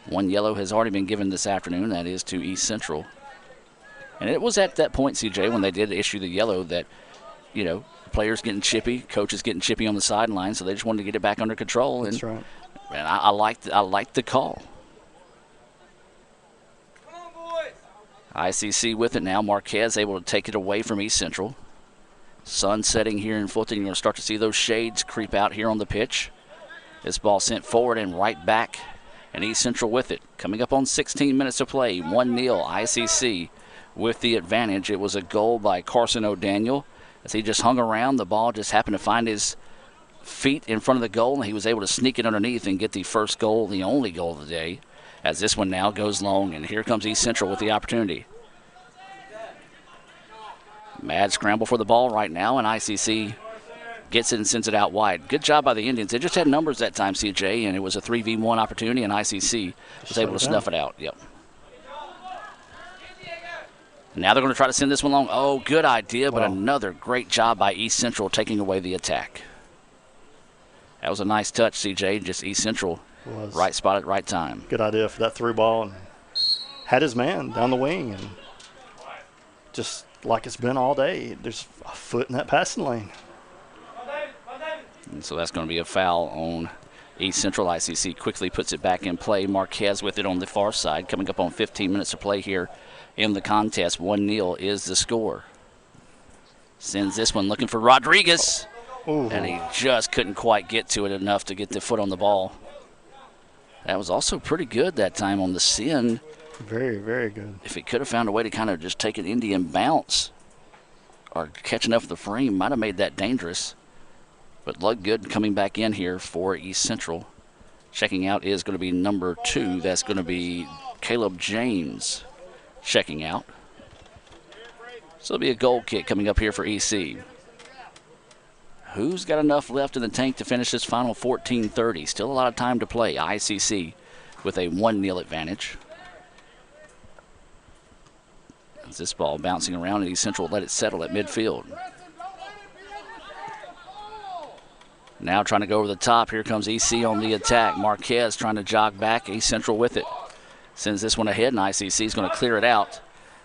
One yellow has already been given this afternoon. That is to East Central. And it was at that point, CJ, when they did issue the yellow that, players getting chippy, coaches getting chippy on the sideline, so they just wanted to get it back under control. That's right. And I liked the call. ICC with it now. Marquez able to take it away from East Central. Sun setting here in Fulton. You're going to start to see those shades creep out here on the pitch. This ball sent forward and right back, and East Central with it. Coming up on 16 minutes to play, 1-0 ICC with the advantage. It was a goal by Carson O'Daniel. As he just hung around, the ball just happened to find his feet in front of the goal, and he was able to sneak it underneath and get the first goal, the only goal of the day, as this one now goes long, and here comes East Central with the opportunity. Mad scramble for the ball right now, and ICC gets it and sends it out wide. Good job by the Indians. They just had numbers that time, CJ, and it was a 3v1 opportunity, and ICC was able to snuff it out. Yep. Now they're going to try to send this one long. Oh, good idea, but another great job by East Central taking away the attack. That was a nice touch, CJ. Just East Central, right spot at right time. Good idea for that through ball, and had his man down the wing, and just like it's been all day, there's a foot in that passing lane. And so that's going to be a foul on East Central. ICC quickly puts it back in play. Marquez with it on the far side. Coming up on 15 minutes of play here in the contest. 1-0 is the score. Sends this one looking for Rodriguez. Ooh. And he just couldn't quite get to it enough to get the foot on the ball. That was also pretty good that time on the send. Very, very good. If he could have found a way to kind of just take an Indian bounce or catch enough of the frame, might have made that dangerous. But looked good coming back in here for East Central. Checking out is going to be number 2. That's going to be Caleb James checking out. So it'll be a goal kick coming up here for EC. Who's got enough left in the tank to finish this final 14:30? Still a lot of time to play. ICC with a 1-0 advantage. As this ball bouncing around, and East Central let it settle at midfield. Now trying to go over the top. Here comes EC on the attack. Marquez trying to jog back. East Central with it. Sends this one ahead, and ICC is going to clear it out.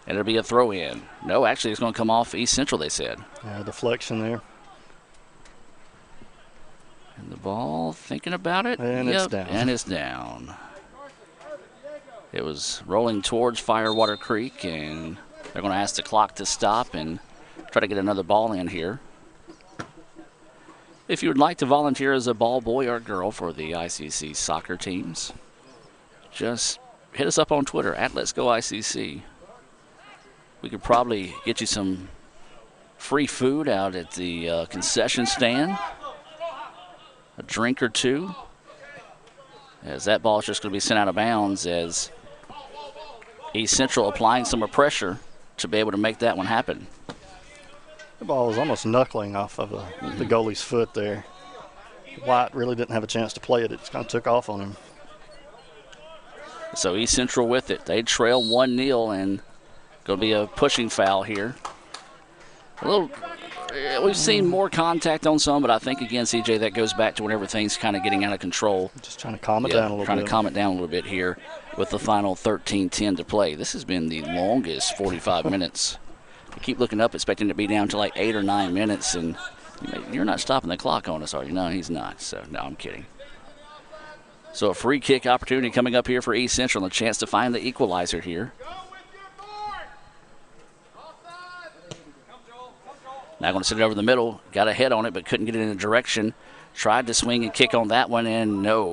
And it'll be a throw in. No, actually, it's going to come off East Central, they said. Yeah, deflection there. And the ball, thinking about it. And it's down. And it's down. It was rolling towards Firewater Creek, and they're going to ask the clock to stop and try to get another ball in here. If you would like to volunteer as a ball boy or girl for the ICC soccer teams, just hit us up on Twitter at Let's Go ICC. We could probably get you some free food out at the concession stand, a drink or two, as that ball is just going to be sent out of bounds as East Central applying some more pressure to be able to make that one happen. The ball was almost knuckling off of the goalie's foot there. White really didn't have a chance to play it. It just kind of took off on him. So East Central with it. They trail 1-0 and going to be a pushing foul here. We've seen more contact on some, but I think, again, CJ, that goes back to whenever things kind of getting out of control. Just trying to calm it down a little bit. Trying to calm it down a little bit here with the final 13:10 to play. This has been the longest 45 minutes. We keep looking up, expecting to be down to like 8 or 9 minutes, and you're not stopping the clock on us, are you? No, he's not. So, no, I'm kidding. So a free kick opportunity coming up here for East Central, and a chance to find the equalizer here. Now going to send it over the middle. Got a head on it, but couldn't get it in a direction. Tried to swing and kick on that one, and no.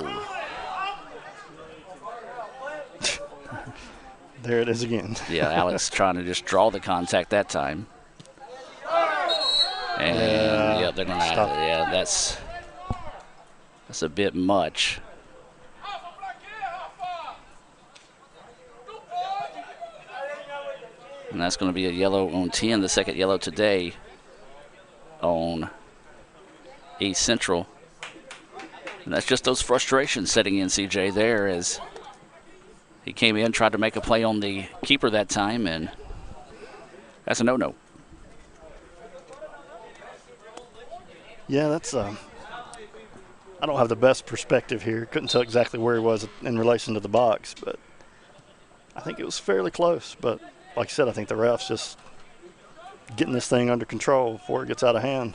There it is again. Yeah, Alex trying to just draw the contact that time. And yeah, they're going to. Yeah, that's a bit much. And that's going to be a yellow on 10, the second yellow today on East Central. And that's just those frustrations setting in, CJ, there as he came in, tried to make a play on the keeper that time, and that's a no-no. Yeah, that's I don't have the best perspective here. Couldn't tell exactly where he was in relation to the box, but I think it was fairly close. But like I said, I think the ref's just getting this thing under control before it gets out of hand.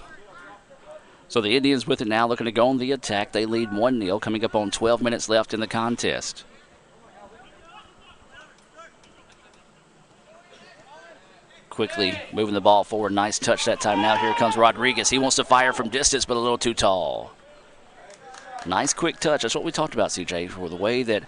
So the Indians with it now, looking to go on the attack. They lead 1-0, coming up on 12 minutes left in the contest. Quickly moving the ball forward. Nice touch that time. Now here comes Rodriguez. He wants to fire from distance, but a little too tall. Nice quick touch. That's what we talked about, CJ, for the way that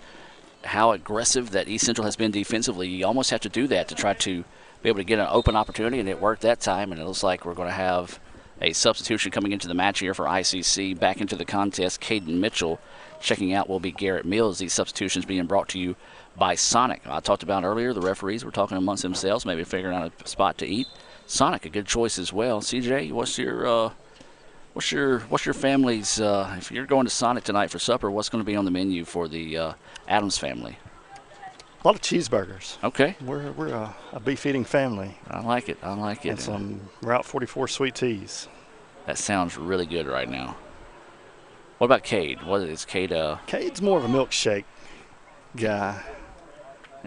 how aggressive that East Central has been defensively. You almost have to do that to try to be able to get an open opportunity, and it worked that time. And it looks like we're going to have a substitution coming into the match here for ICC. Back into the contest, Caden Mitchell checking out will be Garrett Mills. These substitutions being brought to you by Sonic. I talked about earlier, the referees were talking amongst themselves, maybe figuring out a spot to eat. Sonic, a good choice as well. CJ, what's your family's, if you're going to Sonic tonight for supper, what's going to be on the menu for the Adams family? A lot of cheeseburgers. Okay. We're a beef-eating family. I like it. And some Route 44 sweet teas. That sounds really good right now. What about Cade? What is Cade? Cade's more of a milkshake guy.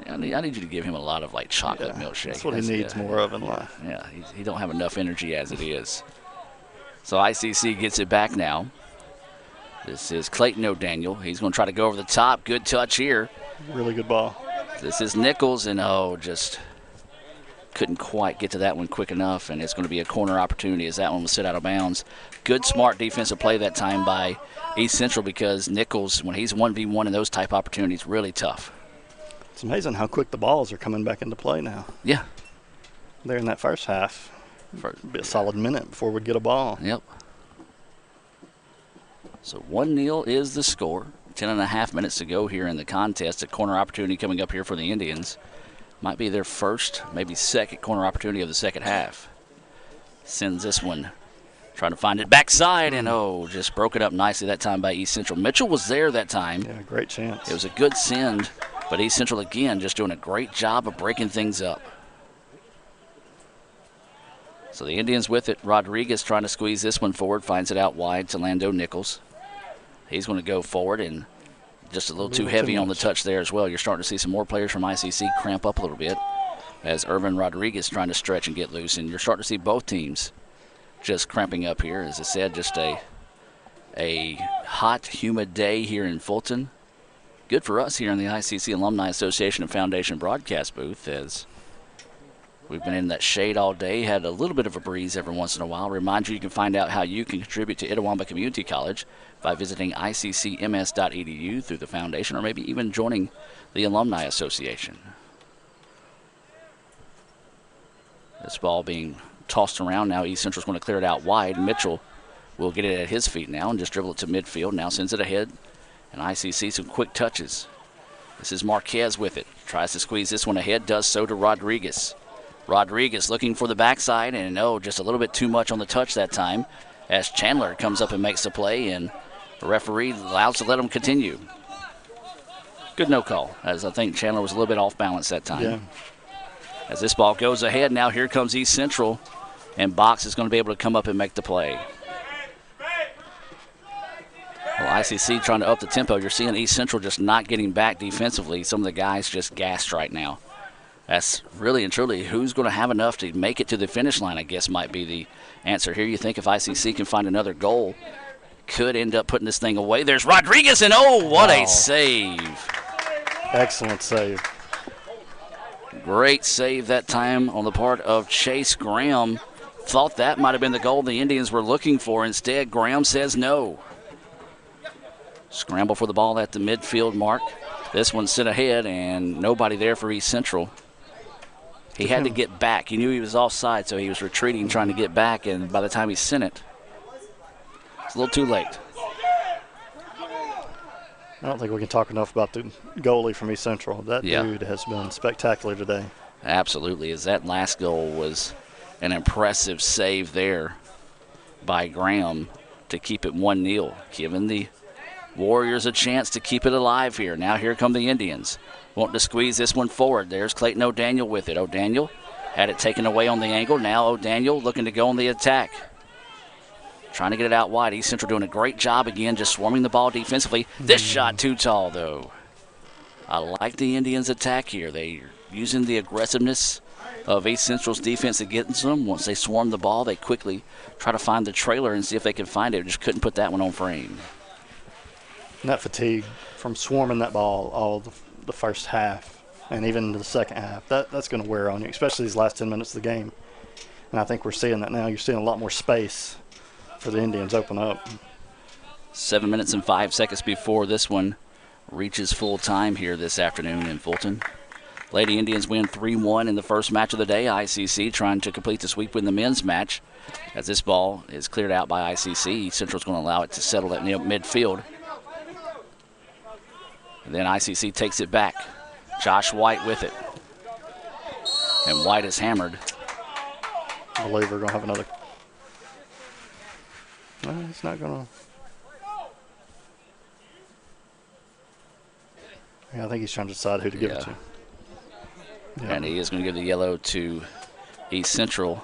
I need you to give him a lot of like chocolate milkshake. That's what he needs more of in life. Yeah, he don't have enough energy as it is. So ICC gets it back now. This is Clayton O'Daniel. He's going to try to go over the top. Good touch here. Really good ball. This is Nichols, and just couldn't quite get to that one quick enough, and it's going to be a corner opportunity as that one was set out of bounds. Good, smart defensive play that time by East Central, because Nichols, when he's 1v1 in those type opportunities, really tough. It's amazing how quick the balls are coming back into play now. Yeah. There in that first half. Be a solid minute before we'd get a ball. Yep. So 1-0 is the score. 10.5 minutes to go here in the contest. A corner opportunity coming up here for the Indians. Might be their first, maybe second corner opportunity of the second half. Sends this one. Trying to find it backside, and just broke it up nicely that time by East Central. Mitchell was there that time. Yeah, great chance. It was a good send, but East Central again just doing a great job of breaking things up. So the Indians with it. Rodriguez trying to squeeze this one forward, finds it out wide to Lando Nichols. He's going to go forward, and just a little too heavy on the touch there as well. You're starting to see some more players from ICC cramp up a little bit as Irvin Rodriguez trying to stretch and get loose, and you're starting to see both teams just cramping up here. As I said, just a hot, humid day here in Fulton. Good for us here in the ICC Alumni Association and Foundation broadcast booth, as we've been in that shade all day, had a little bit of a breeze every once in a while. Remind you can find out how you can contribute to Itawamba Community College by visiting iccms.edu through the foundation, or maybe even joining the Alumni Association. This ball being tossed around now. East Central's going to clear it out wide. Mitchell will get it at his feet now and just dribble it to midfield. Now sends it ahead. And ICC some quick touches. This is Marquez with it. Tries to squeeze this one ahead. Does so to Rodriguez. Rodriguez looking for the backside, and just a little bit too much on the touch that time as Chandler comes up and makes the play, and the referee allows to let him continue. Good no call, as I think Chandler was a little bit off balance that time. Yeah. As this ball goes ahead, now here comes East Central, and Box is going to be able to come up and make the play. Well, ICC trying to up the tempo. You're seeing East Central just not getting back defensively. Some of the guys just gassed right now. That's really and truly who's going to have enough to make it to the finish line, I guess, might be the answer here. You think if ICC can find another goal, could end up putting this thing away. There's Rodriguez, and what a save. Excellent save. Great save that time on the part of Chase Graham. Thought that might have been the goal the Indians were looking for. Instead, Graham says no. Scramble for the ball at the midfield mark. This one's sent ahead, and nobody there for East Central. He had to get back. He knew he was offside, so he was retreating, trying to get back, and by the time he sent it, it's a little too late. I don't think we can talk enough about the goalie from East Central. That dude has been spectacular today. Absolutely, as that last goal was an impressive save there by Graham to keep it 1-0, giving the Warriors a chance to keep it alive here. Now here come the Indians. Wanting to squeeze this one forward. There's Clayton O'Daniel with it. O'Daniel had it taken away on the angle. Now O'Daniel looking to go on the attack. Trying to get it out wide. East Central doing a great job again, just swarming the ball defensively. This shot too tall, though. I like the Indians' attack here. They're using the aggressiveness of East Central's defense against them. Once they swarm the ball, they quickly try to find the trailer and see if they can find it. Just couldn't put that one on frame. And that fatigue from swarming that ball all the first half and even the second half, that's going to wear on you, especially these last 10 minutes of the game. And I think we're seeing that now. You're seeing a lot more space for the Indians open up. 7 minutes and 5 seconds before this one reaches full time here this afternoon in Fulton. Lady Indians win 3-1 in the first match of the day. ICC trying to complete the sweep in the men's match. As this ball is cleared out by ICC, Central's going to allow it to settle at midfield. And then ICC takes it back. Josh White with it. And White is hammered. I believe we're going to have another. No, it's not going to. Yeah, I think he's trying to decide who to give it to. Yeah. And he is going to give the yellow to East Central.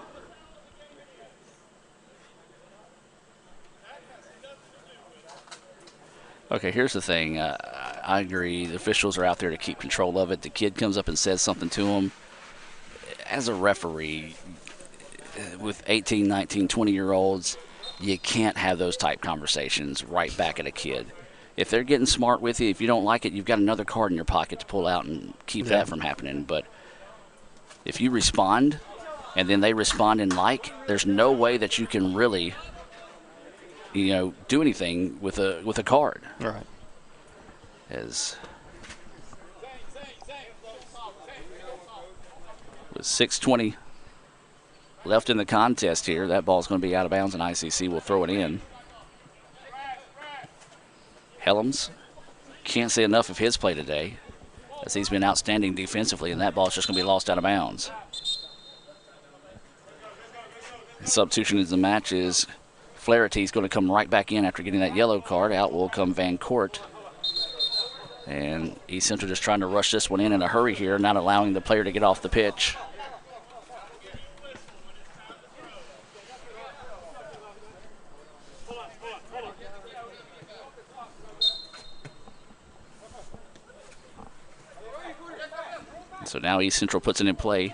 Okay, here's the thing. I agree. The officials are out there to keep control of it. The kid comes up and says something to him. As a referee, with 18, 19, 20-year-olds, you can't have those type conversations right back at a kid. If they're getting smart with you, if you don't like it, you've got another card in your pocket to pull out and keep that from happening. But if you respond and then they respond in there's no way that you can really, do anything with a card. Right. As with 6:20 left in the contest here, that ball's going to be out of bounds, and ICC will throw it in. Helms can't say enough of his play today, as he's been outstanding defensively, and that ball's just going to be lost out of bounds. The substitution in the match is Flaherty's going to come right back in after getting that yellow card. Out will come Van Court. And East Central just trying to rush this one in a hurry here, not allowing the player to get off the pitch. So now East Central puts it in play.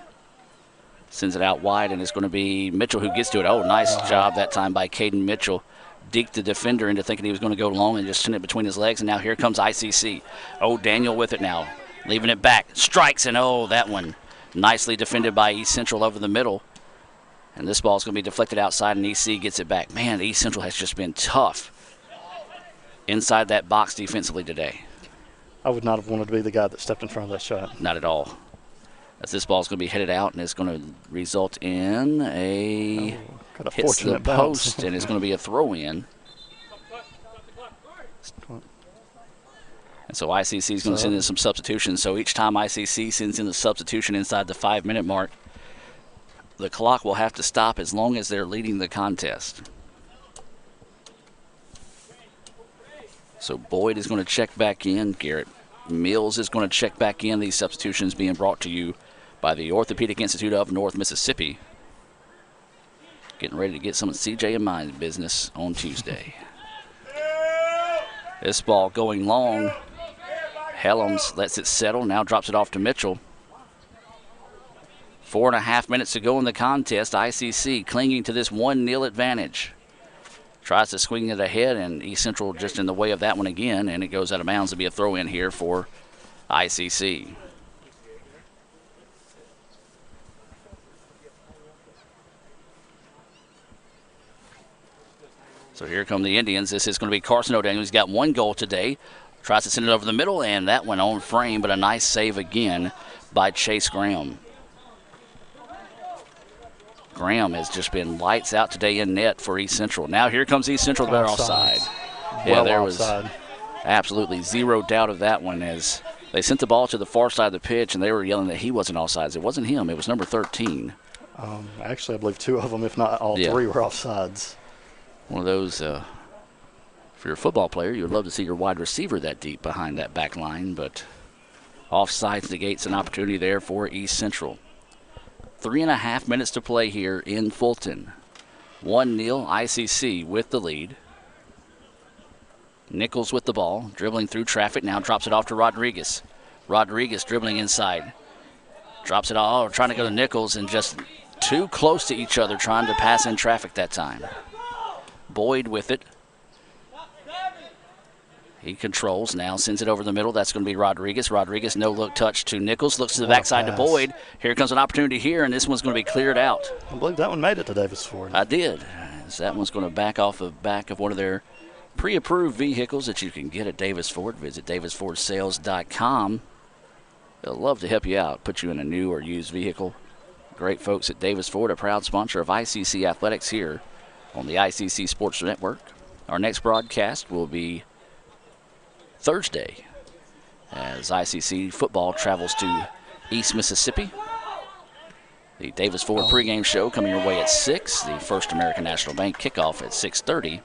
Sends it out wide, and it's going to be Mitchell who gets to it. Oh, nice job that time by Caden Mitchell. Deked the defender into thinking he was going to go long and just send it between his legs, and now here comes ICC. Oh, Daniel with it now. Leaving it back. Strikes, and that one nicely defended by East Central over the middle. And this ball is going to be deflected outside, and EC gets it back. Man, East Central has just been tough inside that box defensively today. I would not have wanted to be the guy that stepped in front of that shot. Not at all. As this ball is going to be headed out, and it's going to result in hits the post, and it's going to be a throw-in. And so ICC is going to send in some substitutions. So each time ICC sends in the substitution inside the 5-minute mark, the clock will have to stop as long as they're leading the contest. So Boyd is going to check back in. Garrett Mills is going to check back in. These substitutions being brought to you by the Orthopedic Institute of North Mississippi. Getting ready to get some of CJ and my business on Tuesday. This ball going long. Helms lets it settle, now drops it off to Mitchell. 4.5 minutes to go in the contest. ICC clinging to this 1-0 advantage. Tries to swing it ahead, and East Central just in the way of that one again, and it goes out of bounds to be a throw-in here for ICC. So here come the Indians. This is going to be Carson O'Daniel. He's got 1 goal today. Tries to send it over the middle, and that went on frame, but a nice save again by Chase Graham. Graham has just been lights out today in net for East Central. Now here comes East Central. They're offside. Yeah, there was absolutely zero doubt of that one, as they sent the ball to the far side of the pitch, and they were yelling that he wasn't offsides. It wasn't him. It was number 13. Actually, I believe 2 of them, if not all 3, were offsides. One of those, if you're a football player, you would love to see your wide receiver that deep behind that back line, but offsides negates an opportunity there for East Central. 3.5 minutes to play here in Fulton. 1-0 ICC with the lead. Nichols with the ball, dribbling through traffic, now drops it off to Rodriguez. Rodriguez dribbling inside. Drops it all, trying to go to Nichols, and just too close to each other, trying to pass in traffic that time. Boyd with it. He controls now, sends it over the middle. That's going to be Rodriguez. Rodriguez, no-look touch to Nichols. Looks to the backside to Boyd. Here comes an opportunity here, and this one's going to be cleared out. I believe that one made it to Davis Ford. I did. So that one's going to back off the back of one of their pre-approved vehicles that you can get at Davis Ford. Visit davisfordsales.com. They'll love to help you out, put you in a new or used vehicle. Great folks at Davis Ford, a proud sponsor of ICC Athletics here on the ICC Sports Network. Our next broadcast will be Thursday as ICC football travels to East Mississippi. The Davis Ford pregame show coming your way at 6. The First American National Bank kickoff at 6:30.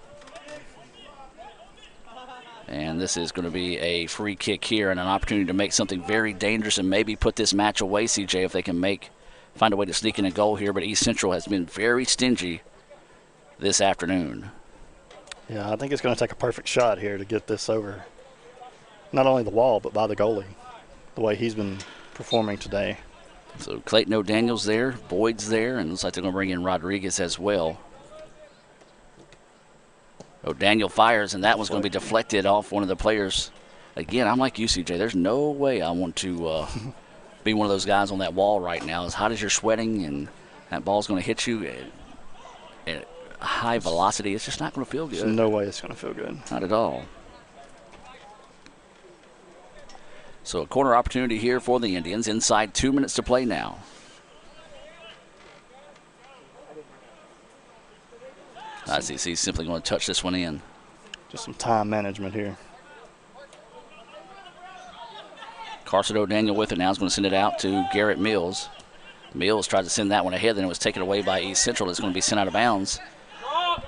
And this is going to be a free kick here and an opportunity to make something very dangerous and maybe put this match away, CJ, if they can find a way to sneak in a goal here. But East Central has been very stingy this afternoon. Yeah, I think it's going to take a perfect shot here to get this over. Not only the wall, but by the goalie, the way he's been performing today. So Clayton O'Daniel's there, Boyd's there, and it looks like they're going to bring in Rodriguez as well. O'Daniel fires, and that one's going to be deflected off one of the players. Again, I'm like you, CJ. There's no way I want to be one of those guys on that wall right now. As hot as you're sweating and that ball's going to hit you at high velocity, it's just not going to feel good. There's no way it's going to feel good. Not at all. So a corner opportunity here for the Indians. Inside 2 minutes to play now. ICC simply going to touch this one in. Just some time management here. Carson O'Daniel with it now is going to send it out to Garrett Mills. Mills tried to send that one ahead, then it was taken away by East Central. It's going to be sent out of bounds. I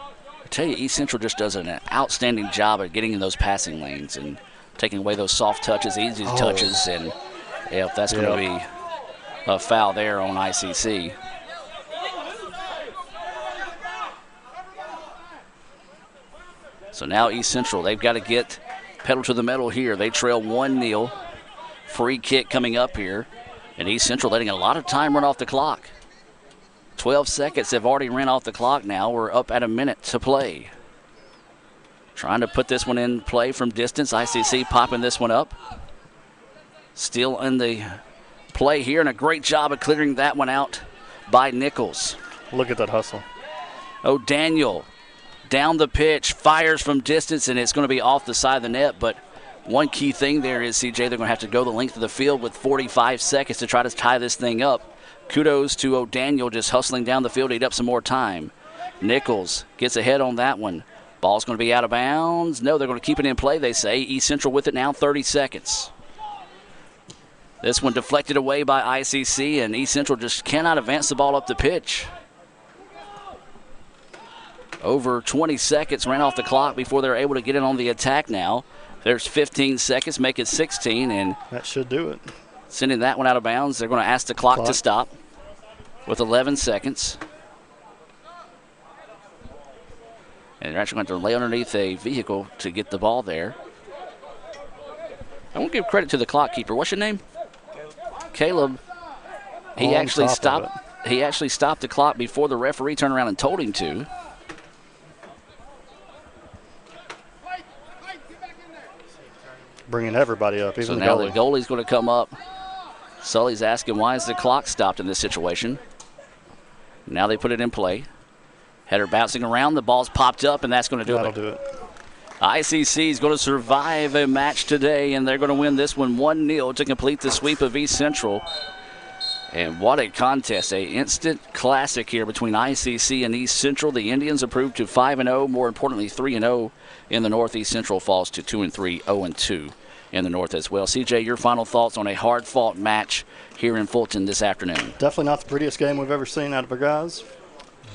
tell you, East Central just does an outstanding job at getting in those passing lanes and taking away those soft touches, easy touches, and if that's going to be a foul there on ICC. So now East Central, they've got to get pedal to the metal here. They trail 1-0. Free kick coming up here. And East Central letting a lot of time run off the clock. 12 seconds have already ran off the clock now. We're up at a minute to play. Trying to put this one in play from distance. ICC popping this one up. Still in the play here, and a great job of clearing that one out by Nichols. Look at that hustle. O'Daniel down the pitch, fires from distance, and it's going to be off the side of the net. But one key thing there is, CJ, they're going to have to go the length of the field with 45 seconds to try to tie this thing up. Kudos to O'Daniel just hustling down the field to eat up some more time. Nichols gets ahead on that one. Ball's going to be out of bounds. No, they're going to keep it in play, they say. East Central with it now, 30 seconds. This one deflected away by ICC, and East Central just cannot advance the ball up the pitch. Over 20 seconds ran off the clock before they're able to get in on the attack now. There's 15 seconds, make it 16, and that should do it. Sending that one out of bounds. They're going to ask the clock to stop with 11 seconds. And they're actually going to lay underneath a vehicle to get the ball there. I want to give credit to the clock keeper. What's your name? Caleb. He actually stopped. He actually stopped the clock before the referee turned around and told him to. Bringing everybody up, even so the now goalie. The goalie's going to come up. Sully's asking, why is the clock stopped in this situation? Now they put it in play. Header bouncing around. The ball's popped up, and that's going to do it. That'll do it. ICC is going to survive a match today, and they're going to win this one 1-0 to complete the sweep of East Central. And what a contest, a instant classic here between ICC and East Central. The Indians improved to 5-0, more importantly 3-0 in the North. East Central falls to 2-3, 0-2 in the North as well. CJ, your final thoughts on a hard-fought match here in Fulton this afternoon? Definitely not the prettiest game we've ever seen out of our guys,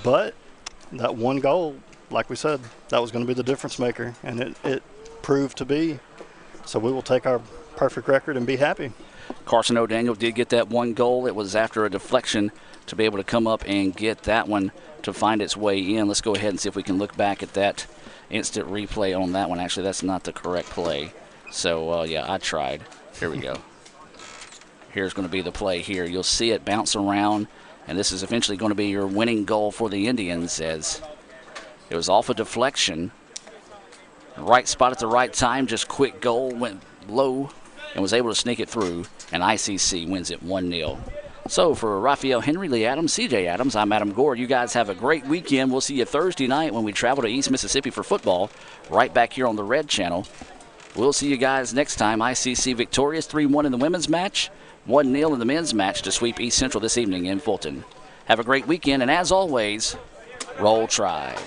but that one goal, like we said, that was going to be the difference maker, and it proved to be. So we will take our perfect record and be happy. Carson O'Daniel did get that one goal. It was after a deflection to be able to come up and get that one to find its way in. Let's go ahead and see if we can look back at that instant replay on that one. Actually, that's not the correct play. So, yeah, I tried. Here we go. Here's going to be the play here. You'll see it bounce around, and this is eventually going to be your winning goal for the Indians, as it was off a deflection. Right spot at the right time, just quick goal, went low and was able to sneak it through, and ICC wins it 1-0. So for Raphael Henry, Lee Adams, CJ Adams, I'm Adam Gore. You guys have a great weekend. We'll see you Thursday night when we travel to East Mississippi for football, right back here on the Red Channel. We'll see you guys next time. ICC victorious 3-1 in the women's match, 1-0 in the men's match to sweep East Central this evening in Fulton. Have a great weekend, and as always, Roll Tribe.